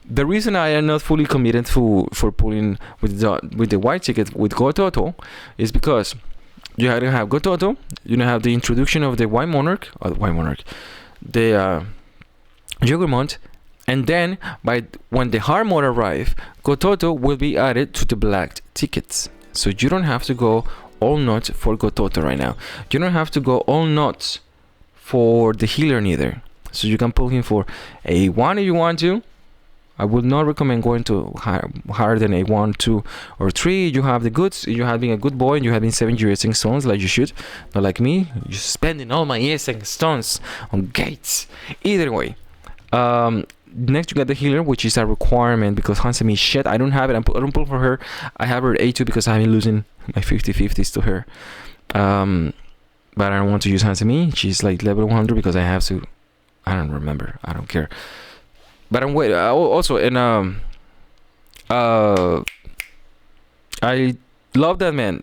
the reason I am not fully committed for pulling with the white ticket with Gototo is because you have to have Gototo, you have the introduction of the White Monarch, the Juggernaut, and then when the hard mode arrive, Gototo will be added to the black tickets. So you don't have to go all nuts for Gototo right now. You don't have to go all nuts for the healer neither. So you can pull him for A1 if you want to. I would not recommend going to higher than A1, 2, or 3. You have the goods. You have been a good boy and you have been saving your ESN stones like you should. Not like me. You're spending all my ESN stones on gates. Either way. Next you got the healer, which is a requirement because Hansemi is shit. I don't have it. I don't pull for her. I have her A2 because I've been losing my 50-50s to her. But I don't want to use Hansemi. She's like level 100 because I have to. I don't remember. I don't care. But I'm wait. Also, and I love that man.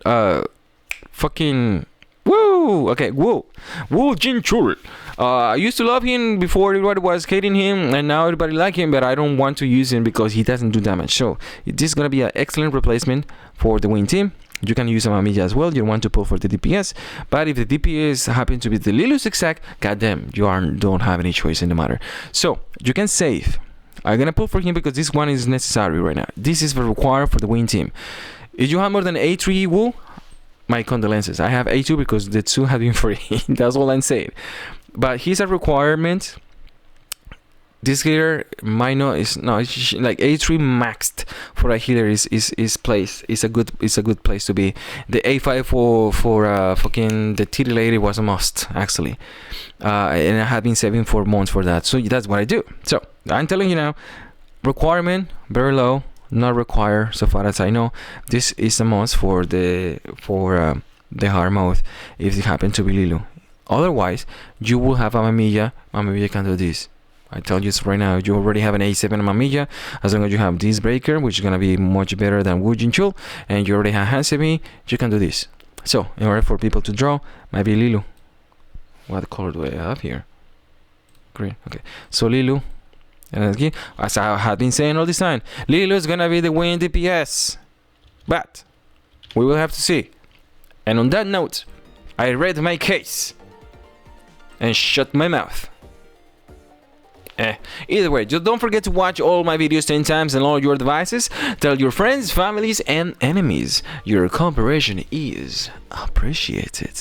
Fucking woo. Okay, woo Jinchul. I used to love him before everybody was hating him, and now everybody like him. But I don't want to use him because he doesn't do damage. So this is gonna be an excellent replacement for the win team. You can use a Mamiya as well. You want to pull for the DPS, but if the DPS happen to be the Lilu Zigzag, goddamn, you don't have any choice in the matter. So you can save. I'm gonna pull for him because this one is necessary right now. This is required for the win team. If you have more than A3 Wu, my condolences. I have A2 because the 2 have been free. That's all I'm saying. But he's a requirement. This healer might not it's like A3 maxed for a healer is a good place to be. The A5 for fucking the titty lady was a must actually, and I have been saving for months for that. So that's what I do. So I'm telling you now, requirement very low, not require so far as I know. This is a must for the hard mode if it happen to be Lilu. Otherwise, you will have a Mamiya. Mamiya can do this. I tell you right now, you already have an A7 Mamiya. As long as you have this breaker, which is gonna be much better than Wu Jinchul, and you already have Hansemi, you can do this. So, in order for people to draw, might be Lilu. What color do I have here? Green. Okay. So Lilu, and again, as I have been saying all this time, Lilu is gonna be the win DPS. But we will have to see. And on that note, I read my case and shut my mouth. Either way, just don't forget to watch all my videos 10 times on all your devices. Tell your friends, families, and enemies. Your cooperation is appreciated.